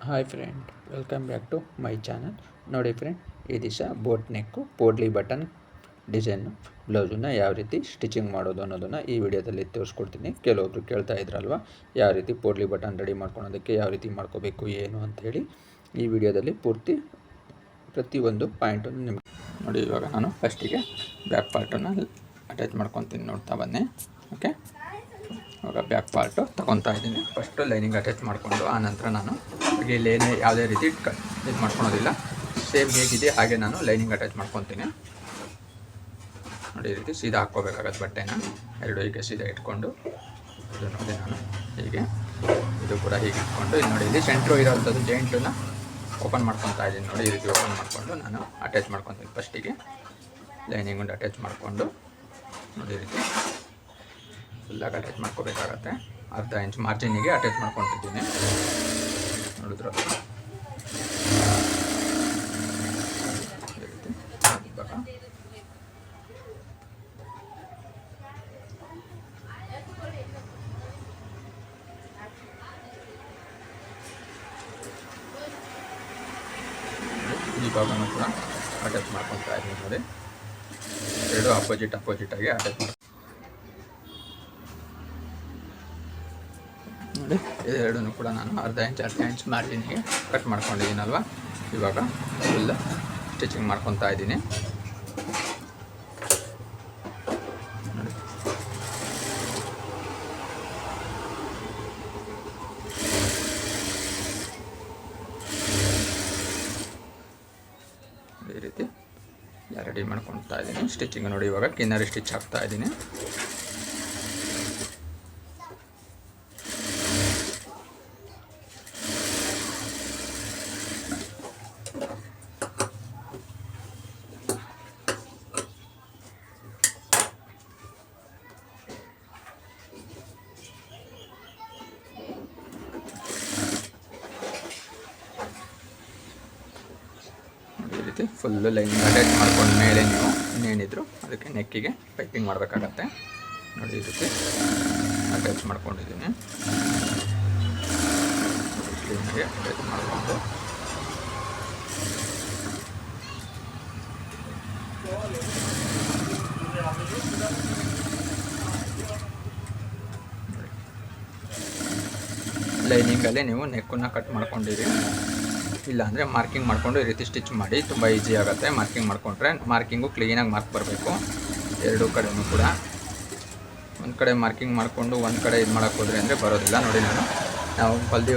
Hi friend, welcome back to my channel. ನೋಡಿ friend, ಈ ದಿವಸ ಬೋಟ್ ನೆಕ್ಕು ಪೋಡ್ಲಿ ಬಟನ್ ಡಿಸೈನು ಬ್ಲೌಸನ್ನ ಯಾವ ರೀತಿ ಸ್ಟಿಚಿಂಗ್ ಮಾಡೋದು ಅನ್ನೋದನ್ನು ಈ ವಿಡಿಯೋದಲ್ಲಿ ತೋರಿಸ್ಕೊಡ್ತೀನಿ. ಕೆಲವೊಬ್ರು ಕೇಳ್ತಾ ಇದ್ರಲ್ವ, ಯಾವ ರೀತಿ ಪೋಡ್ಲಿ ಬಟನ್ ರೆಡಿ ಮಾಡ್ಕೊಳೋದಕ್ಕೆ ಯಾವ ರೀತಿ ಮಾಡ್ಕೋಬೇಕು ಏನು ಅಂಥೇಳಿ. ಈ ವಿಡಿಯೋದಲ್ಲಿ ಪೂರ್ತಿ ಪ್ರತಿಯೊಂದು ಪಾಯಿಂಟನ್ನು ನಿಮಗೆ ನೋಡಿ. ಇವಾಗ ನಾನು ಫಸ್ಟಿಗೆ ಬ್ಯಾಕ್ ಪಾರ್ಟನ್ನು ಅಟ್ಯಾಚ್ ಮಾಡ್ಕೊತೀನಿ, ನೋಡ್ತಾ ಬನ್ನಿ. ಓಕೆ, ಇವಾಗ ಬ್ಯಾಕ್ ಪಾರ್ಟು ತೊಗೊತಾ ಇದ್ದೀನಿ. ಫಸ್ಟು ಲೈನಿಂಗ್ ಅಟ್ಯಾಚ್ ಮಾಡಿಕೊಂಡು ಆನಂತರ ನಾನು ಇಲ್ಲಿ ಯಾವುದೇ ರೀತಿ ಇದು ಮಾಡ್ಕೊಳೋದಿಲ್ಲ. ಸೇಮ್ ಹೇಗಿದೆ ಹಾಗೆ ನಾನು ಲೈನಿಂಗ್ ಅಟ್ಯಾಚ್ ಮಾಡ್ಕೊತೀನಿ. ನೋಡಿ, ಈ ರೀತಿ ಸೀದಾ ಹಾಕ್ಕೋಬೇಕಾಗತ್ತೆ ಬಟ್ಟೆನ. ಎರಡು ಹೀಗೆ ಸೀದಾ ಇಟ್ಕೊಂಡು ಇದು ನೋಡಿ ನಾನು ಹೀಗೆ ಇದು ಕೂಡ ಹೀಗೆ ಇಟ್ಕೊಂಡು ಇಲ್ಲಿ ನೋಡಿ, ಇಲ್ಲಿ ಸೆಂಟ್ರು ಇರೋವಂಥದ್ದು ಜಾಯಿಂಟನ್ನು ಓಪನ್ ಮಾಡ್ಕೊತಾ ಇದ್ದೀನಿ. ನೋಡಿ, ಈ ರೀತಿ ಓಪನ್ ಮಾಡಿಕೊಂಡು ನಾನು ಅಟ್ಯಾಚ್ ಮಾಡ್ಕೊತೀನಿ. ಫಸ್ಟಿಗೆ ಲೈನಿಂಗ್ ಅಟ್ಯಾಚ್ ಮಾಡಿಕೊಂಡು ನೋಡಿ, ಈ ರೀತಿ ಫುಲ್ಲಾಗಿ ಅಟ್ಯಾಚ್ ಮಾಡ್ಕೋಬೇಕಾಗತ್ತೆ. ಅರ್ಧ ಇಂಚ್ ಮಾರ್ಜಿನಿಗೆ ಅಟ್ಯಾಚ್ ಮಾಡ್ಕೊತಿದ್ದೀನಿ. ನೋಡಿದ್ರು ಈ ಭಾಗನೂ ಕೂಡ ಅಟ್ಯಾಚ್ ಮಾಡ್ಕೊತಾ ಇದ್ದೀನಿ. ನೋಡಿ, ಎರಡು ಅಪೋಸಿಟಾಗಿ ಅಟ್ಯಾಚ್ ಮಾಡಿ ನೋಡಿ. ಇದೆರಡೂ ಕೂಡ ನಾನು ಅರ್ಧ ಇಂಚ್ ಮಾರ್ಜಿನ್ಗೆ ಕಟ್ ಮಾಡ್ಕೊಂಡಿದ್ದೀನಲ್ವ. ಇವಾಗ ಫುಲ್ ಸ್ಟಿಚಿಂಗ್ ಮಾಡ್ಕೊತಾ ಇದ್ದೀನಿ. ನೋಡಿ, ಈ ರೀತಿ ರೆಡಿ ಮಾಡ್ಕೊತಾ ಇದ್ದೀನಿ. ಸ್ಟಿಚಿಂಗ್ ನೋಡಿ, ಇವಾಗ ಕಿನ್ನರಿ ಸ್ಟಿಚ್ ಹಾಕ್ತಾ ಇದ್ದೀನಿ. ಈ ರೀತಿ ಫುಲ್ಲು ಲೈನಿಂಗ್ ಅಟ್ಯಾಚ್ ಮಾಡ್ಕೊಂಡು ಮೇಲೆ ನೀವು ಇನ್ನೇನಿದ್ರು ಅದಕ್ಕೆ ನೆಕ್ಕಿಗೆ ಪೈಪಿಂಗ್ ಮಾಡಬೇಕಾಗತ್ತೆ. ನೋಡಿ, ಈ ರೀತಿ ಅಟ್ಯಾಚ್ ಮಾಡ್ಕೊಂಡಿದ್ದೀನಿ. ಕ್ಲೀನಾಗಿ ಅಟ್ಯಾಚ್ ಮಾಡಿಕೊಂಡು ಲೈನಿಂಗಲ್ಲಿ ನೀವು ನೆಕ್ಕನ್ನು ಕಟ್ ಮಾಡ್ಕೊಂಡಿರಿ. ಇಲ್ಲಾಂದರೆ ಮಾರ್ಕಿಂಗ್ ಮಾಡಿಕೊಂಡು ಈ ರೀತಿ ಸ್ಟಿಚ್ ಮಾಡಿ, ತುಂಬ ಈಸಿ ಆಗುತ್ತೆ. ಮಾರ್ಕಿಂಗ್ ಮಾಡಿಕೊಂಡ್ರೆ ಮಾರ್ಕಿಂಗು ಕ್ಲೀನಾಗಿ ಮಾರ್ಕ್ ಬರಬೇಕು ಎರಡೂ ಕಡೆಯೂ ಕೂಡ. ಒಂದು ಕಡೆ ಮಾರ್ಕಿಂಗ್ ಮಾಡಿಕೊಂಡು ಒಂದು ಕಡೆ ಇದು ಮಾಡೋಕ್ಕೆ ಹೋದರೆ ಅಂದರೆ ಬರೋದಿಲ್ಲ. ನೋಡಿ, ನಾವು ಹೊಲ್ದಿ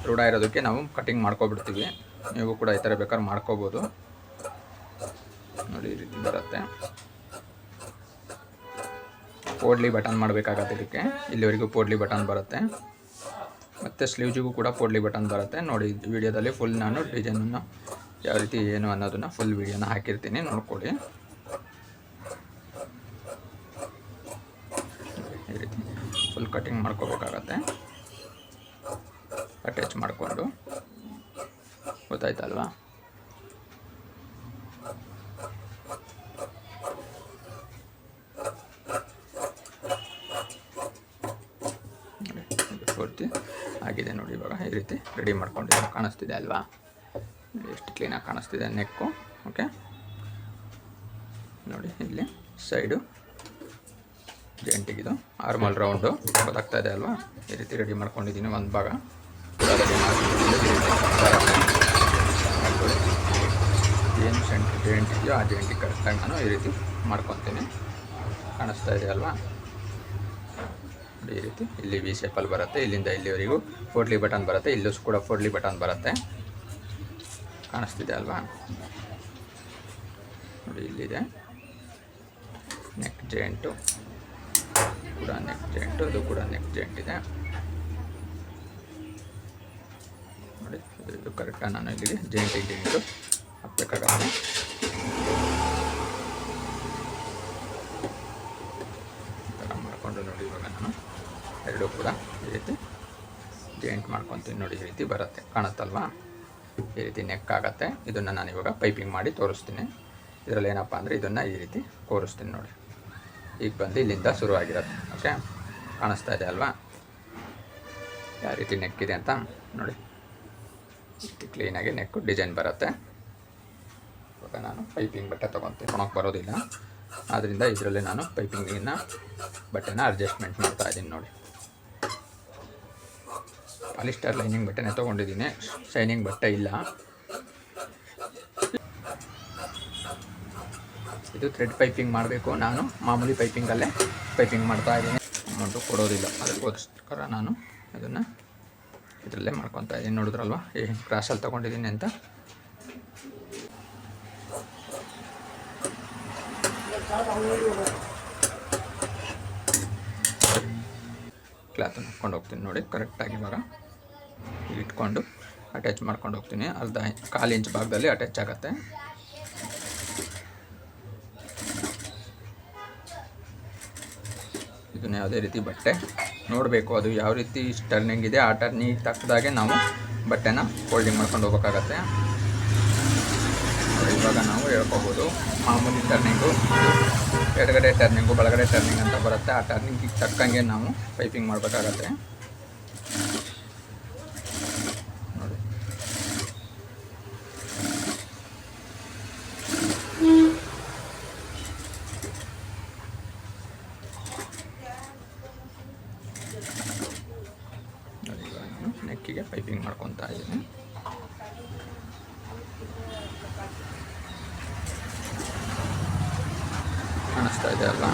ರೂಢ ಇರೋದಕ್ಕೆ ನಾವು ಕಟಿಂಗ್ ಮಾಡ್ಕೊಬಿಡ್ತೀವಿ. ನೀವು ಕೂಡ ಈ ಥರ ಬೇಕಾದ್ರೆ ಮಾಡ್ಕೋಬೋದು. ನೋಡಿ, ಈ ರೀತಿ ಬರುತ್ತೆ. ಪೋಡ್ಲಿ ಬಟನ್ ಮಾಡಬೇಕಾಗತ್ತೆ. ಇದಕ್ಕೆ ಇಲ್ಲಿವರೆಗೂ ಪೋಡ್ಲಿ ಬಟನ್ ಬರುತ್ತೆ, ಮತ್ತು ಸ್ಲೀವ್ಜಿಗೂ ಕೂಡ ಪೋಡ್ಲಿ ಬಟನ್ ಬರುತ್ತೆ. ನೋಡಿ, ವಿಡಿಯೋದಲ್ಲಿ ಫುಲ್ ನಾನು ಡಿಸೈನನ್ನು ಯಾವ ರೀತಿ ಏನು ಅನ್ನೋದನ್ನು ಫುಲ್ ವಿಡಿಯೋನ ಹಾಕಿರ್ತೀನಿ, ನೋಡ್ಕೊಳ್ಳಿ. ಈ ರೀತಿ ಫುಲ್ ಕಟಿಂಗ್ ಮಾಡ್ಕೋಬೇಕಾಗತ್ತೆ, ಅಟ್ಯಾಚ್ ಮಾಡಿಕೊಂಡು. ಗೊತ್ತಾಯ್ತಲ್ವಾ? ಪೂರ್ತಿ ಆಗಿದೆ ನೋಡಿ. ಇವಾಗ ಈ ರೀತಿ ರೆಡಿ ಮಾಡ್ಕೊಂಡಿದ್ದು ಕಾಣಿಸ್ತಿದೆ ಅಲ್ವಾ? ಎಷ್ಟು ಕ್ಲೀನಾಗಿ ಕಾಣಿಸ್ತಿದೆ ನೆಕ್ಕು. ಓಕೆ, ನೋಡಿ, ಇಲ್ಲಿ ಸೈಡು ಜಾಯಿಂಟಿಗಿದು ಆರ್ಮಲ್ ರೌಂಡು ಗೊತ್ತಾಗ್ತಾ ಇದೆ ಅಲ್ವಾ? ಈ ರೀತಿ ರೆಡಿ ಮಾಡ್ಕೊಂಡಿದ್ದೀನಿ. ಒಂದು ಭಾಗ ಏನು ಸೆಂಟ್ರ್ ಜಾಯಿಂಟ್ ಇದೆಯೋ ಆ ಜಾಯಿಂಟಿಗೆ ಕರೆಕ್ಟಾಗಿ ನಾನು ಈ ರೀತಿ ಮಾಡ್ಕೊತೀನಿ. ಕಾಣಿಸ್ತಾ ಇದೆ ಅಲ್ವಾ? ಈ ರೀತಿ ಇಲ್ಲಿ ವಿ ಶೇಪಲ್ಲಿ ಬರುತ್ತೆ. ಇಲ್ಲಿಂದ ಇಲ್ಲಿವರೆಗೂ ಪೋಡ್ಲಿ ಬಟನ್ ಬರುತ್ತೆ. ಇಲ್ಲೂ ಕೂಡ ಪೋಡ್ಲಿ ಬಟನ್ ಬರುತ್ತೆ. ಕಾಣಿಸ್ತಿದೆ ಅಲ್ವಾ? ನೋಡಿ, ಇಲ್ಲಿದೆ ನೆಕ್ ಜಾಯಿಂಟು ಕೂಡ, ನೆಕ್ ಜಾಯಿಂಟು ಇದು ಕೂಡ ನೆಕ್ ಜಾಯಿಂಟ್ ಇದೆ. ನೋಡಿ, ಇದು ಕರೆಕ್ಟಾಗಿ ನಾನು ಇಲ್ಲಿ ಜಾಯಿಂಟು ಹಾಕಬೇಕಾಗತ್ತೆ. ಈ ಥರ ಮಾಡಿಕೊಂಡು ನೋಡಿ, ಇವಾಗ ನಾನು ಎರಡೂ ಕೂಡ ಈ ರೀತಿ ಜಾಯಿಂಟ್ ಮಾಡ್ಕೊತೀನಿ. ನೋಡಿ, ಈ ರೀತಿ ಬರುತ್ತೆ, ಕಾಣುತ್ತಲ್ವಾ? ಈ ರೀತಿ ನೆಕ್ ಆಗುತ್ತೆ. ಇದನ್ನು ನಾನು ಇವಾಗ ಪೈಪಿಂಗ್ ಮಾಡಿ ತೋರಿಸ್ತೀನಿ. ಇದರಲ್ಲಿ ಏನಪ್ಪ ಅಂದರೆ ಇದನ್ನು ಈ ರೀತಿ ಕೋರಿಸ್ತೀನಿ. ನೋಡಿ, ಈಗ ಬಂದು ಇಲ್ಲಿಂದ ಶುರುವಾಗಿರುತ್ತೆ. ಓಕೆ, ಕಾಣಿಸ್ತಾ ಇದೆ ಅಲ್ವಾ ಯಾವ ರೀತಿ ನೆಕ್ ಇದೆ ಅಂತ? ನೋಡಿ, ಇಷ್ಟು ಕ್ಲೀನಾಗಿ ನೆಕ್ಕು ಡಿಸೈನ್ ಬರುತ್ತೆ. ಇವಾಗ ನಾನು ಪೈಪಿಂಗ್ ಬಟ್ಟೆ ತೊಗೊಳಕ್ಕೆ ಬರೋದಿಲ್ಲ, ಆದ್ದರಿಂದ ಇದರಲ್ಲಿ ನಾನು ಪೈಪಿಂಗಿನ ಬಟ್ಟೆನ ಅಡ್ಜಸ್ಟ್ಮೆಂಟ್ ಮಾಡ್ತಾ ಇದ್ದೀನಿ. ನೋಡಿ, ಪಾಲಿಸ್ಟರ್ ಲೈನಿಂಗ್ ಬಟ್ಟೆನೇ ತೊಗೊಂಡಿದ್ದೀನಿ, ಶೈನಿಂಗ್ ಬಟ್ಟೆ ಇಲ್ಲ. ಇದು ಥ್ರೆಡ್ ಪೈಪಿಂಗ್ ಮಾಡಬೇಕು, ನಾನು ಮಾಮೂಲಿ ಪೈಪಿಂಗಲ್ಲೇ ಪೈಪಿಂಗ್ ಮಾಡ್ತಾ ಇದ್ದೀನಿ. ಅಮೌಂಟು ಕೊಡೋದಿಲ್ಲ, ಅದಕ್ಕೋಸ್ಕರ ನಾನು ಅದನ್ನು ಇದರಲ್ಲೇ ಮಾಡ್ಕೊತಾ ಇದ್ದೀನಿ. ನೋಡಿದ್ರಲ್ವ ಕ್ರಾಸಲ್ಲಿ ತೊಗೊಂಡಿದ್ದೀನಿ ಅಂತ. ಕ್ಲಾತನ್ನು ಹಾಕ್ಕೊಂಡು ಹೋಗ್ತೀನಿ ನೋಡಿ, ಕರೆಕ್ಟಾಗಿ ಇವಾಗ ಇಟ್ಕೊಂಡು ಅಟ್ಯಾಚ್ ಮಾಡ್ಕೊಂಡು ಹೋಗ್ತೀನಿ. ಕಾಲು ಇಂಚ್ ಭಾಗದಲ್ಲಿ ಅಟ್ಯಾಚ್ ಆಗುತ್ತೆ. ಇದನ್ನು ಯಾವುದೇ ರೀತಿ ಬಟ್ಟೆ ನೋಡಬೇಕು, ಅದು ಯಾವ ರೀತಿ ಟರ್ನಿಂಗ್ ಇದೆ ಆ ಟರ್ನಿಂಗ್ ತಕ್ಕದಾಗೆ ನಾವು ಬಟ್ಟೆನ ಫೋಲ್ಡಿಂಗ್ ಮಾಡ್ಕೊಂಡು ಹೋಗ್ಬೇಕಾಗತ್ತೆ. ಇವಾಗ ನಾವು ಹೇಳ್ಕೋಬೋದು, ಮಾಮೂಲಿ ಟರ್ನಿಂಗು, ಎಡಗಡೆ ಟರ್ನಿಂಗು, ಬಲಗಡೆ ಟರ್ನಿಂಗ್ ಅಂತ ಬರುತ್ತೆ. ಆ ಟರ್ನಿಂಗಿಗೆ ತಕ್ಕಂಗೆ ನಾವು ಪೈಪಿಂಗ್ ಮಾಡಬೇಕಾಗತ್ತೆ. ನೋಡಿ, ನೆಕ್ಕಿಗೆ ಪೈಪಿಂಗ್ ಮಾಡ್ಕೊತಾ ಇದ್ದೀನಿ. ಕಾಣಿಸ್ತಾ ಇದೆ ಅಲ್ಲ?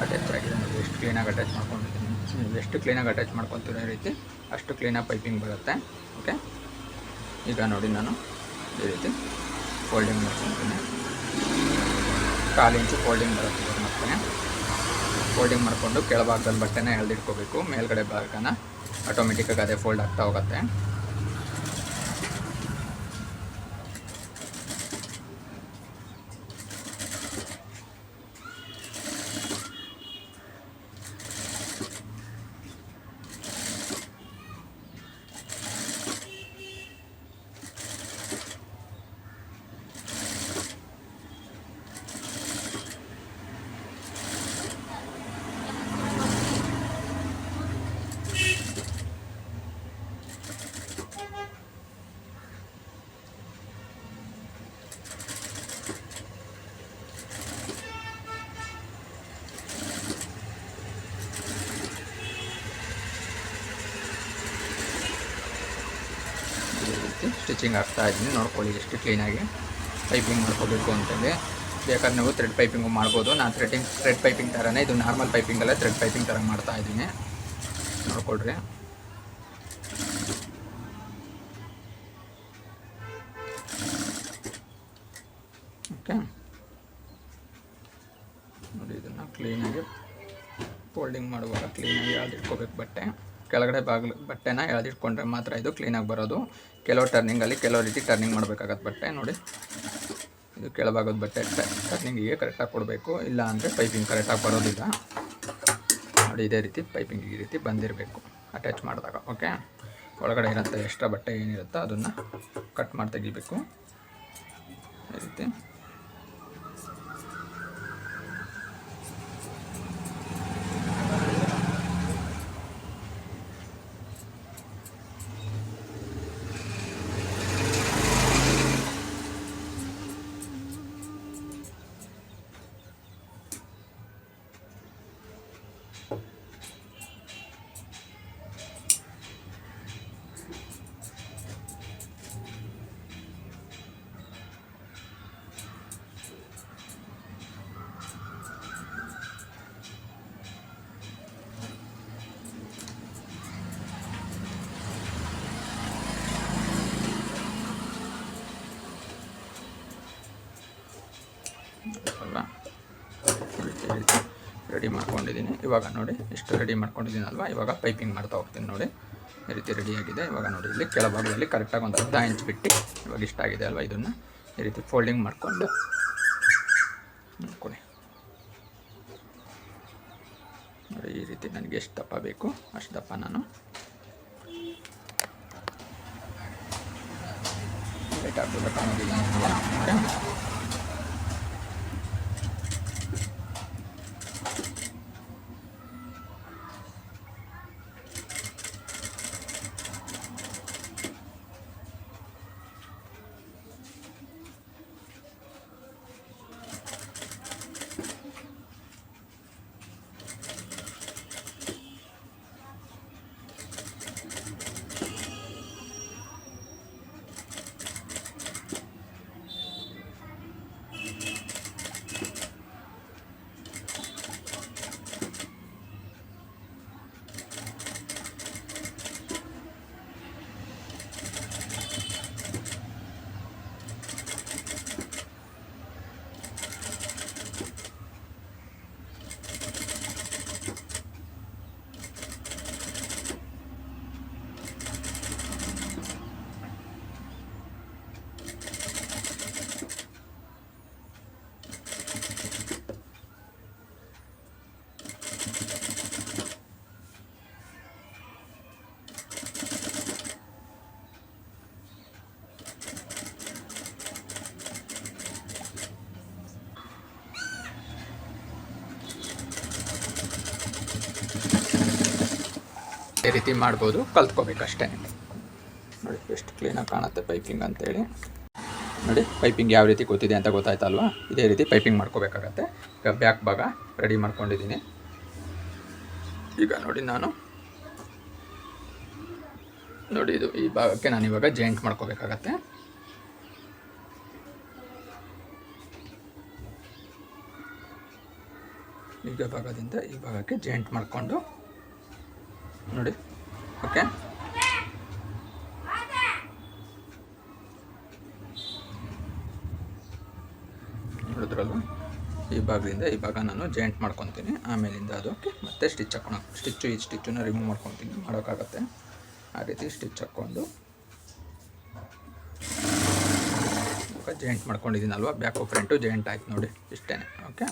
ಅಟ್ಯಾಚ್ ಆಗಿದೆ ನೋಡಿ, ಎಷ್ಟು ಕ್ಲೀನಾಗಿ ಅಟ್ಯಾಚ್ ಮಾಡ್ಕೊಂಡಿದ್ದೀನಿ. ನೀವು ಎಷ್ಟು ಕ್ಲೀನಾಗಿ ಅಟ್ಯಾಚ್ ಮಾಡ್ಕೊತಿರೋ ರೀತಿ ಅಷ್ಟು ಕ್ಲೀನಾಗಿ ಪೈಪಿಂಗ್ ಬರುತ್ತೆ. ಓಕೆ, ಈಗ ನೋಡಿ ನಾನು ಈ ರೀತಿ ಫೋಲ್ಡಿಂಗ್ ಮಾಡ್ಕೊತೀನಿ. ಕಾಲು ಇಂಚು ಫೋಲ್ಡಿಂಗ್ ಬರುತ್ತೆ. ಇವಾಗ ಮತ್ತೆ ಫೋಲ್ಡಿಂಗ್ ಮಾಡಿಕೊಂಡು ಕೆಳಭಾಗದಲ್ಲಿ ಬಟ್ಟೆನ ಎಳೆದಿಟ್ಕೋಬೇಕು. ಮೇಲ್ಗಡೆ ಭಾಗನ ಆಟೋಮೆಟಿಕ್ಕಾಗಿ ಅದೇ ಫೋಲ್ಡ್ ಆಗ್ತಾ ಹೋಗುತ್ತೆ. ಸ್ಟಿಚಿಂಗ್ ಆಗ್ತಾ ಇದ್ದೀನಿ, ನೋಡ್ಕೊಳ್ಳಿ ಎಷ್ಟು ಕ್ಲೀನಾಗಿ ಪೈಪಿಂಗ್ ಮಾಡ್ಕೋಬೇಕು ಅಂತೇಳಿ. ಬೇಕಾದ್ರೆ ನೀವು ಥ್ರೆಡ್ ಪೈಪಿಂಗು ಮಾಡ್ಬೋದು. ನಾನು ಥ್ರೆಡ್ ಪೈಪಿಂಗ್ ಥರನೇ, ಇದು ನಾರ್ಮಲ್ ಪೈಪಿಂಗಲ್ಲೇ ಥ್ರೆಡ್ ಪೈಪಿಂಗ್ ಥರ ಮಾಡ್ತಾ ಇದ್ದೀನಿ, ನೋಡ್ಕೊಳ್ರಿ. ಓಕೆ ನೋಡಿ, ಇದನ್ನು ಕ್ಲೀನಾಗಿ ಫೋಲ್ಡಿಂಗ್ ಮಾಡುವಾಗ ಕ್ಲೀನಾಗಿ ಎಳೆದಿಟ್ಕೋಬೇಕು. ಕೆಳಗಡೆ ಬಟ್ಟೆನ ಎಳೆದಿಟ್ಕೊಂಡ್ರೆ ಮಾತ್ರ ಇದು ಕ್ಲೀನಾಗಿ ಬರೋದು. ಕೆಲವು ಟರ್ನಿಂಗಲ್ಲಿ ಕೆಲವು ರೀತಿ ಟರ್ನಿಂಗ್ ಮಾಡಬೇಕಾಗತ್ತೆ ಬಟ್ಟೆ. ನೋಡಿ, ಇದು ಕೆಳಭಾಗದ ಬಟ್ಟೆ ಟರ್ನಿಂಗಿಗೆ ಕರೆಕ್ಟಾಗಿ ಕೊಡಬೇಕು, ಇಲ್ಲ ಅಂದರೆ ಪೈಪಿಂಗ್ ಕರೆಕ್ಟಾಗಿ ಬರೋದಿಲ್ಲ. ನೋಡಿ, ಇದೇ ರೀತಿ ಪೈಪಿಂಗ್ ಈ ರೀತಿ ಬಂದಿರಬೇಕು ಅಟ್ಯಾಚ್ ಮಾಡಿದಾಗ. ಓಕೆ, ಒಳಗಡೆ ಇರೋಂಥ ಎಕ್ಸ್ಟ್ರಾ ಬಟ್ಟೆ ಏನಿರುತ್ತೋ ಅದನ್ನು ಕಟ್ ಮಾಡಿ ತೆಗಿಬೇಕು ಈ ರೀತಿ. ರೆಡಿ ಮಾಡ್ಕೊಂಡಿದ್ದೀನಿ. ಇವಾಗ ನೋಡಿ ಇಷ್ಟು ರೆಡಿ ಮಾಡ್ಕೊಂಡಿದ್ದೀನಲ್ವ, ಇವಾಗ ಪೈಪಿಂಗ್ ಮಾಡ್ತಾ ಹೋಗ್ತೀನಿ ನೋಡಿ. ಈ ರೀತಿ ರೆಡಿಯಾಗಿದೆ. ಇವಾಗ ನೋಡಿ ಇಲ್ಲಿ ಕೆಳಭಾಗದಲ್ಲಿ ಕರೆಕ್ಟಾಗಿ ಒಂದು 10 ಇಂಚ್ ಬಿಟ್ಟು ಇವಾಗ ಇಷ್ಟ ಆಗಿದೆ ಅಲ್ವ, ಇದನ್ನು ಈ ರೀತಿ ಫೋಲ್ಡಿಂಗ್ ಮಾಡಿಕೊಂಡು ನೋಡ್ಕೊಳ್ಳಿ ನೋಡಿ. ಈ ರೀತಿ ನನಗೆ ಎಷ್ಟು ದಪ್ಪ ಬೇಕು ಅಷ್ಟು ದಪ್ಪ ನಾನು ಲೈಟ್ ಹಾಕ್ಬೇಕು ಅನ್ನೋದಿಲ್ಲ. ಈ ರೀತಿ ಮಾಡ್ಬೋದು, ಕಲ್ತ್ಕೋಬೇಕಷ್ಟೇ. ನೋಡಿ ಎಷ್ಟು ಕ್ಲೀನಾಗಿ ಕಾಣುತ್ತೆ ಪೈಪಿಂಗ್ ಅಂತೇಳಿ. ನೋಡಿ ಪೈಪಿಂಗ್ ಯಾವ ರೀತಿ ಗೊತ್ತಿದೆ ಅಂತ ಗೊತ್ತಾಯ್ತಲ್ವಾ. ಇದೇ ರೀತಿ ಪೈಪಿಂಗ್ ಮಾಡ್ಕೋಬೇಕಾಗತ್ತೆ. ಈಗ ಬ್ಯಾಕ್ ಭಾಗ ರೆಡಿ ಮಾಡ್ಕೊಂಡಿದ್ದೀನಿ. ಈಗ ನೋಡಿ ನಾನು ನೋಡಿ ಇದು ಈ ಭಾಗಕ್ಕೆ ನಾನು ಇವಾಗ ಜಾಯಿಂಟ್ ಮಾಡ್ಕೋಬೇಕಾಗತ್ತೆ. ಈಗ ಭಾಗದಿಂದ ಈ ಭಾಗಕ್ಕೆ ಜಾಯಿಂಟ್ ಮಾಡಿಕೊಂಡು ನೋಡಿ. ಓಕೆ, ನೋಡಿದ್ರಲ್ವ, ಈ ಭಾಗದಿಂದ ಈ ಭಾಗ ನಾನು ಜಾಯಿಂಟ್ ಮಾಡ್ಕೊತೀನಿ. ಆಮೇಲಿಂದ ಅದಕ್ಕೆ ಮತ್ತೆ ಸ್ಟಿಚ್ ಹಾಕೋಣ. ಈ ಸ್ಟಿಚ್ಚನ್ನು ರಿಮೂವ್ ಮಾಡ್ಕೊತೀನಿ, ಮಾಡೋಕ್ಕಾಗತ್ತೆ. ಆ ರೀತಿ ಸ್ಟಿಚ್ ಹಾಕ್ಕೊಂಡು ಇವಾಗ ಜಾಯಿಂಟ್ ಮಾಡ್ಕೊಂಡಿದ್ದೀನಲ್ವ, ಬ್ಯಾಕು ಫ್ರಂಟು ಜಾಯಿಂಟ್ ಆಯ್ತು ನೋಡಿ, ಇಷ್ಟೇ. ಓಕೆ,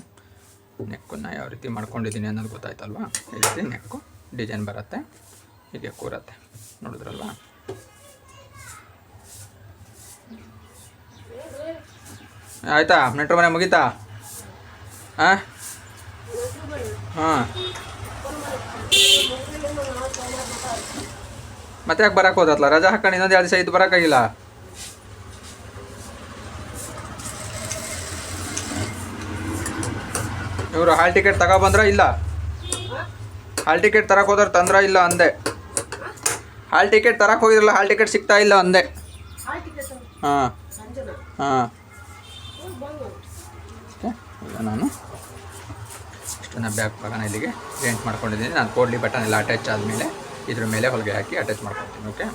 ನೆಕ್ಕನ್ನು ಯಾವ ರೀತಿ ಮಾಡ್ಕೊಂಡಿದ್ದೀನಿ ಅನ್ನೋದು ಗೊತ್ತಾಯ್ತಲ್ವ. ಈ ರೀತಿ ನೆಕ್ಕು ಡಿಸೈನ್ ಬರುತ್ತೆ, ಹೀಗೆ ಕೂರತ್ತೆ. ನೋಡಿದ್ರಲ್ವ. ಆಯಿತಾ ನೆಂಟ್ರ ಮನೆ ಮುಗೀತಾ? ಹಾಂ ಹಾಂ, ಮತ್ತೆ ಯಾಕೆ ಬರೋಕೆ ಹೋದತ್ಲ? ರಜಾ ಹಾಕೊಂಡು ಇನ್ನೊಂದು 2 ದಿವಸ ಇದ್ದು ಬರೋಕ್ಕಾಗಿಲ್ಲ. ಇವರು ಹಾಲ್ ಟಿಕೆಟ್ ತಗೊಬಂದ್ರ ಇಲ್ಲ? ಹಾಲ್ ಟಿಕೆಟ್ ತರಕ್ಕೆ ಹೋದ್ರೆ ತಂದ್ರ ಇಲ್ಲ ಅಂದೆ. ಹಾಲ್ ಟಿಕೆಟ್ ತರಕ್ಕೆ ಹೋಗಿದ್ರಲ್ಲ, ಹಾಲ್ ಟಿಕೆಟ್ ಸಿಗ್ತಾ ಇಲ್ಲ ಅಂದೆ. ಹಾಂ ಹಾಂ, ಈಗ ನಾನು ಇಷ್ಟನ್ನು ಬ್ಯಾಕ್ ಭಾಗನ ಇಲ್ಲಿಗೆ ಜಾಯಿಂಟ್ ಮಾಡ್ಕೊಂಡಿದ್ದೀನಿ. ನಾನು ಕೋಡ್ಲಿ ಬಟನ್ ಎಲ್ಲ ಅಟ್ಯಾಚ್ ಆದಮೇಲೆ ಇದ್ರ ಮೇಲೆ ಹೊಲಿಗೆ ಹಾಕಿ ಅಟ್ಯಾಚ್ ಮಾಡ್ಕೊತೀನಿ. ಓಕೆ,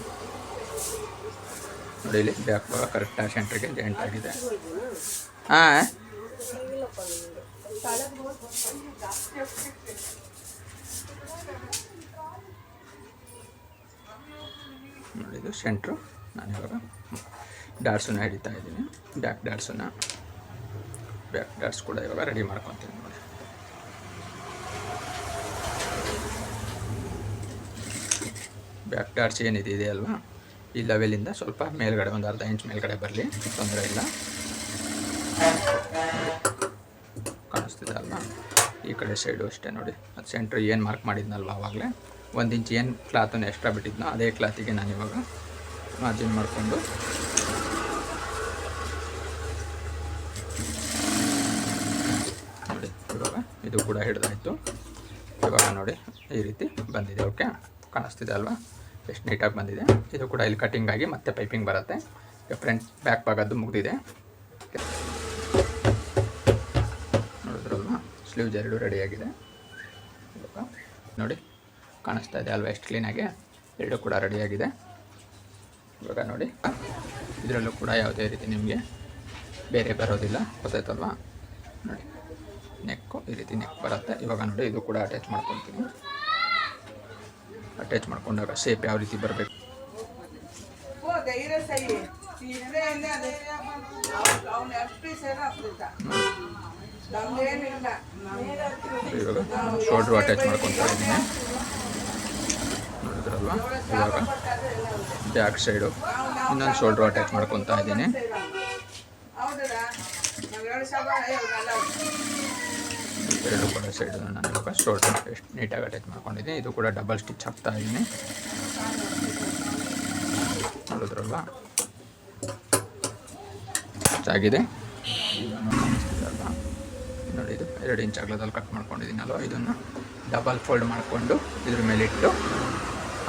ನೋಡಿ ಇಲ್ಲಿ ಬ್ಯಾಕ್ ಭಾಗ ಕರೆಕ್ಟಾಗಿ ಸೆಂಟ್ರಿಗೆ ಜಾಯಿಂಟ್ ಆಗಿದೆ. ಹಾಂ, ನೋಡಿ ಇದು ಸೆಂಟ್ರು. ನಾನಿವಾಗ ಡಾಟ್ಸನ್ನು ಹಿಡಿತಾ ಇದ್ದೀನಿ. ಬ್ಯಾಕ್ ಡಾಟ್ಸ್ ಕೂಡ ಇವಾಗ ರೆಡಿ ಮಾಡ್ಕೊತೀನಿ ನೋಡಿ. ಬ್ಯಾಕ್ ಡಾಟ್ಸ್ ಏನಿದೆ ಅಲ್ವಾ, ಈ ಲೆವೆಲಿಂದ ಸ್ವಲ್ಪ ಮೇಲ್ಗಡೆ ಒಂದು 1/2 ಇಂಚ್ ಮೇಲ್ಗಡೆ ಬರಲಿ, ತೊಂದರೆ ಇಲ್ಲ. ಕಾಣಿಸ್ತಿದೆ ಅಲ್ವಾ. ಈ ಕಡೆ ಸೈಡು ಅಷ್ಟೇ ನೋಡಿ. ಅದು ಸೆಂಟ್ರ್ ಏನು ಮಾರ್ಕ್ ಮಾಡಿದ್ನಲ್ವ ಆವಾಗಲೇ 1 ಇಂಚ್ ಏನು ಕ್ಲಾತನ್ನು ಎಕ್ಸ್ಟ್ರಾ ಬಿಟ್ಟಿದ್ನೋ ಅದೇ ಕ್ಲಾತಿಗೆ ನಾನಿವಾಗ ಮಾರ್ಜಿನ್ ಮಾಡಿಕೊಂಡು ನೋಡಿ. ಇವಾಗ ಇದು ಕೂಡ ಹಿಡಿದಾಯಿತು. ಇವಾಗ ನೋಡಿ ಈ ರೀತಿ ಬಂದಿದೆ. ಓಕೆ, ಕಾಣಿಸ್ತಿದೆ ಅಲ್ವಾ, ಎಷ್ಟು ನೀಟಾಗಿ ಬಂದಿದೆ. ಇದು ಕೂಡ ಇಲ್ಲಿ ಕಟ್ಟಿಂಗ್ ಆಗಿ ಮತ್ತೆ ಪೈಪಿಂಗ್ ಬರುತ್ತೆ. ಫ್ರಂಟ್ ಬ್ಯಾಕ್ ಭಾಗದ್ದು ಮುಗಿದಿದೆ. ನೋಡಿದ್ರಲ್ವಾ, ಸ್ಲೀವ್ಸ್ 2 ರೆಡಿಯಾಗಿದೆ. ಇವಾಗ ನೋಡಿ ಕಾಣಿಸ್ತಾ ಇದೆ ಅಲ್ವಾ ಎಷ್ಟು ಕ್ಲೀನಾಗಿ, 2 ಕೂಡ ರೆಡಿಯಾಗಿದೆ. ಇವಾಗ ನೋಡಿ ಇದರಲ್ಲೂ ಕೂಡ ಯಾವುದೇ ರೀತಿ ನಿಮಗೆ ಬೇರೆ ಬರೋದಿಲ್ಲ, ಗೊತ್ತಾಯ್ತಲ್ವಾ. ನೋಡಿ ನೆಕ್ಕು ಈ ರೀತಿ ನೆಕ್ ಬರುತ್ತೆ. ಇವಾಗ ನೋಡಿ ಇದು ಕೂಡ ಅಟ್ಯಾಚ್ ಮಾಡ್ಕೊಳ್ತೀನಿ. ಅಟ್ಯಾಚ್ ಮಾಡ್ಕೊಂಡಾಗ ಶೇಪ್ ಯಾವ ರೀತಿ ಬರಬೇಕು. ಇವಾಗ ಶೋಲ್ಡ್ರು ಅಟ್ಯಾಚ್ ಮಾಡ್ಕೊತಾ ಇದ್ದೀನಿ, ನೋಡಿದ್ರಲ್ವ. ಇವಾಗ ಬ್ಯಾಕ್ ಸೈಡು ಇನ್ನೊಂದು ಶೋಲ್ಡ್ರು ಅಟ್ಯಾಚ್ ಮಾಡ್ಕೊತಾ ಇದ್ದೀನಿ. ಎರಡು ಕೂಡ ಸೈಡು ನಾನು ಇವಾಗ ಶೋಲ್ಡ್ರ್ ಎಷ್ಟು ನೀಟಾಗಿ ಅಟ್ಯಾಚ್ ಮಾಡ್ಕೊಂಡಿದ್ದೀನಿ. ಇದು ಕೂಡ ಡಬಲ್ ಸ್ಟಿಚ್ ಹಾಕ್ತಾ ಇದ್ದೀನಿ, ನೋಡಿದ್ರಲ್ವ. ಆಗಿದೆ ನೋಡಿ. ಇದು 2 ಇಂಚ್ ಅಗಲದಲ್ಲಿ ಕಟ್ ಮಾಡ್ಕೊಂಡಿದ್ದೀನಲ್ವ, ಇದನ್ನು ಡಬಲ್ ಫೋಲ್ಡ್ ಮಾಡಿಕೊಂಡು ಇದ್ರ ಮೇಲಿಟ್ಟು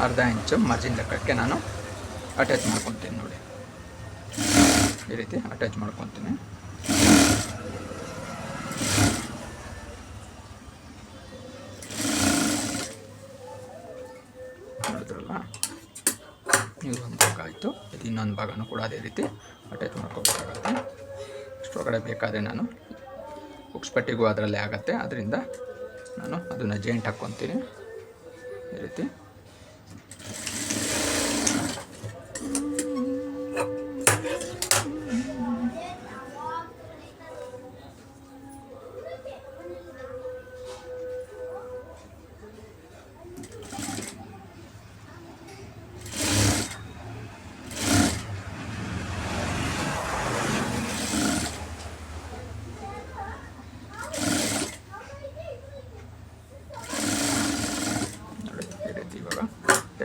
ಅರ್ಧ ಇಂಚು ಮಾರ್ಜಿನ್ ಲೆಕ್ಕಕ್ಕೆ ನಾನು ಅಟ್ಯಾಚ್ ಮಾಡ್ಕೊತೀನಿ. ನೋಡಿ ಈ ರೀತಿ ಅಟ್ಯಾಚ್ ಮಾಡ್ಕೊತೀನಿ. ನೋಡಿದ್ರಲ್ಲ, ಇದು ಒಂದು ಭಾಗ ಆಯಿತು. ಇದು ಇನ್ನೊಂದು ಭಾಗನೂ ಕೂಡ ಅದೇ ರೀತಿ ಅಟ್ಯಾಚ್ ಮಾಡ್ಕೋಬೇಕಾಗತ್ತೆ. ಅಷ್ಟೊಳಗಡೆ ಬೇಕಾದರೆ ನಾನು ಹುಕ್ಸ್ ಪಟ್ಟಿಗೂ ಅದರಲ್ಲೇ ಆಗುತ್ತೆ, ಅದರಿಂದ ನಾನು ಅದನ್ನು ಜಾಯಿಂಟ್ ಹಾಕ್ಕೊತೀನಿ ಈ ರೀತಿ.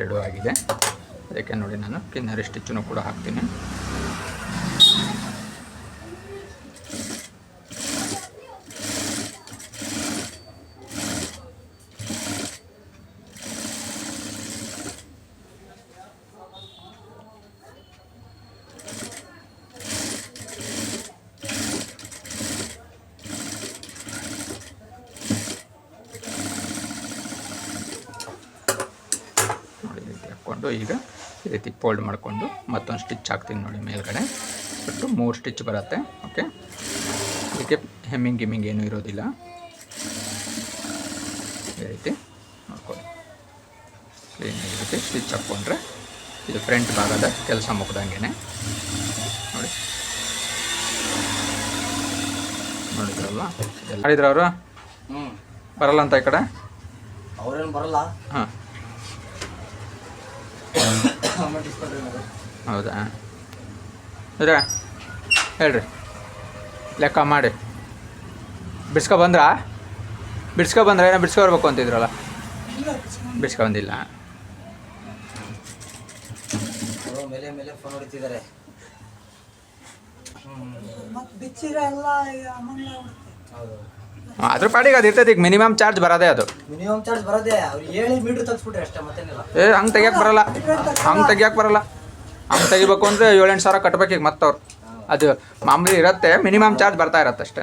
ಎರಡು ಆಗಿದೆ. ಅದಕ್ಕೆ ನೋಡಿ ನಾನು ಕಿನ್ನರಿ ಸ್ಟಿಚ್ಚನ್ನು ಕೂಡ ಹಾಕ್ತೀನಿ. ಈಗ ಈ ರೀತಿ ಫೋಲ್ಡ್ ಮಾಡಿಕೊಂಡು ಮತ್ತೊಂದು ಸ್ಟಿಚ್ ಹಾಕ್ತೀನಿ ನೋಡಿ ಮೇಲ್ಗಡೆ. ಬಿಟ್ಟು 3 ಸ್ಟಿಚ್ ಬರುತ್ತೆ. ಓಕೆ, ಇದಕ್ಕೆ ಹೆಮ್ಮಿಂಗ್ ಏನೂ ಇರೋದಿಲ್ಲ. ಈ ರೀತಿ ನೋಡ್ಕೊಳ್ಳಿ, ಕ್ಲೀನ್ ಈ ರೀತಿ ಸ್ಟಿಚ್ ಹಾಕ್ಕೊಂಡ್ರೆ ಇದು ಫ್ರಂಟ್ ಭಾಗದ ಕೆಲಸ ಮುಗ್ದಂಗೆ. ನೋಡಿ, ನೋಡಿದ್ರಲ್ವ. ಮಾಡಿದ್ರ ಅವರು ಬರಲ್ಲ ಅಂತ ಈ ಕಡೆ ಅವ್ರೇನು ಬರಲ್ಲ. ಹಾಂ, ಹೌದಾ? ಇದ್ರೆ ಹೇಳ್ರಿ, ಲೆಕ್ಕ ಮಾಡಿ ಬಿಡ್ಸ್ಕೊಬಂದ್ರೆ ಏನೋ ಬಿಡ್ಸ್ಕೊಬರ್ಬೇಕು ಅಂತಿದ್ರಲ್ಲ, ಬಿಡ್ಸ್ಕೊಂಬಂದಿಲ್ಲ. ಮೇಲೆ ಮೇಲೆ ಫೋನ್ ಹೊಡಿತಿದ್ದಾರೆ. ಅದ್ರ ಪಾಡಿಗೆ ಅದು ಇರ್ತೈತಿ. ಈಗ ಮಿನಿಮಮ್ ಚಾರ್ಜ್ ಬರೋದೇ ಅದು. ಮಿನಿಮಮ್ ಚಾರ್ಜ್ ಬರೋದೇ ಅವ್ರು ಹೇಳಿ ಮೀಟ್ರ್ ತೆಗ್ಸ್ಬಿಟ್ರೆ ಅಷ್ಟೇ, ಮತ್ತೇನಿಲ್ಲ. ಹಂಗೆ ತೆಗಿಯಕ್ಕೆ ಬರಲ್ಲ. ಹಂಗೆ ತೆಗಿಬೇಕು ಅಂದರೆ 7-8 ಸಾವಿರ ಕಟ್ಬೇಕು ಈಗ ಮತ್ತವ್ರು. ಅದು ಮಾಮೂಲಿ ಇರುತ್ತೆ, ಮಿನಿಮಮ್ ಚಾರ್ಜ್ ಬರ್ತಾ ಇರತ್ತೆ ಅಷ್ಟೇ.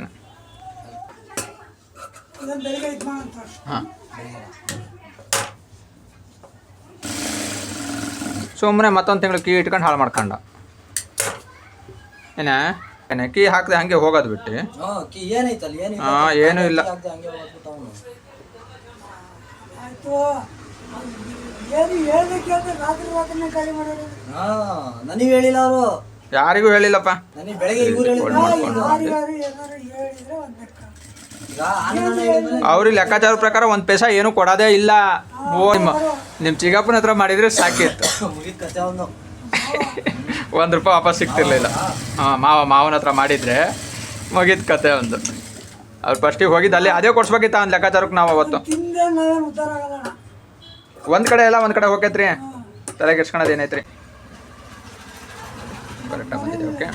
ಹಾಂ, ಸುಮ್ಮನೆ ಮತ್ತೊಂದು ತಿಂಗಳು ಕೀ ಇಟ್ಕೊಂಡು ಹಾಳು ಮಾಡ್ಕೊಂಡ. ಏನೇ ಕೀ ಹಾಕದೆ ಹಂಗೆ ಹೋಗೋದು ಬಿಟ್ಟು. ಹಾಂ, ಏನೂ ಇಲ್ಲ. ನನಗೆ ಹೇಳಿಲ್ಲ ಅವರು, ಯಾರಿಗೂ ಹೇಳಿಲ್ಲಪ್ಪ. ಅವ್ರಿಗೆ ಲೆಕ್ಕಾಚಾರ ಪ್ರಕಾರ 1 ಪೈಸಾ ಏನೂ ಕೊಡೋದೇ ಇಲ್ಲ. ನಿಮ್ಮ ಚಿಕ್ಕಪ್ಪನ ಹತ್ರ ಮಾಡಿದರೆ ಸಾಕಿತ್ತು, 1 ರೂಪಾಯಿ ವಾಪಸ್ ಸಿಗ್ತಿರ್ಲಿಲ್ಲ. ಹಾಂ, ಮಾವನ ಹತ್ರ ಮಾಡಿದರೆ ಮುಗಿದ ಕತೆ ಒಂದು. ಅವ್ರು ಫಸ್ಟಿಗೆ ಹೋಗಿದ್ದು ಅಲ್ಲಿ ಅದೇ ಕೊಡ್ಸ್ಬೇಕಿತ್ತು ಅವ್ನು ಲೆಕ್ಕಾಚಾರಕ್ಕೆ. ನಾವು ಅವತ್ತು ಒಂದು ಕಡೆ ಎಲ್ಲ ಒಂದು ಕಡೆ ಹೋಗೈತ್ರಿ, ತಲೆ ಕೆಡ್ಸ್ಕೊಳೋದು ಏನೈತ್ರಿ. ಕರೆಕ್ಟಾಗಿ ಬಂದಿದೆ. ಓಕೆ,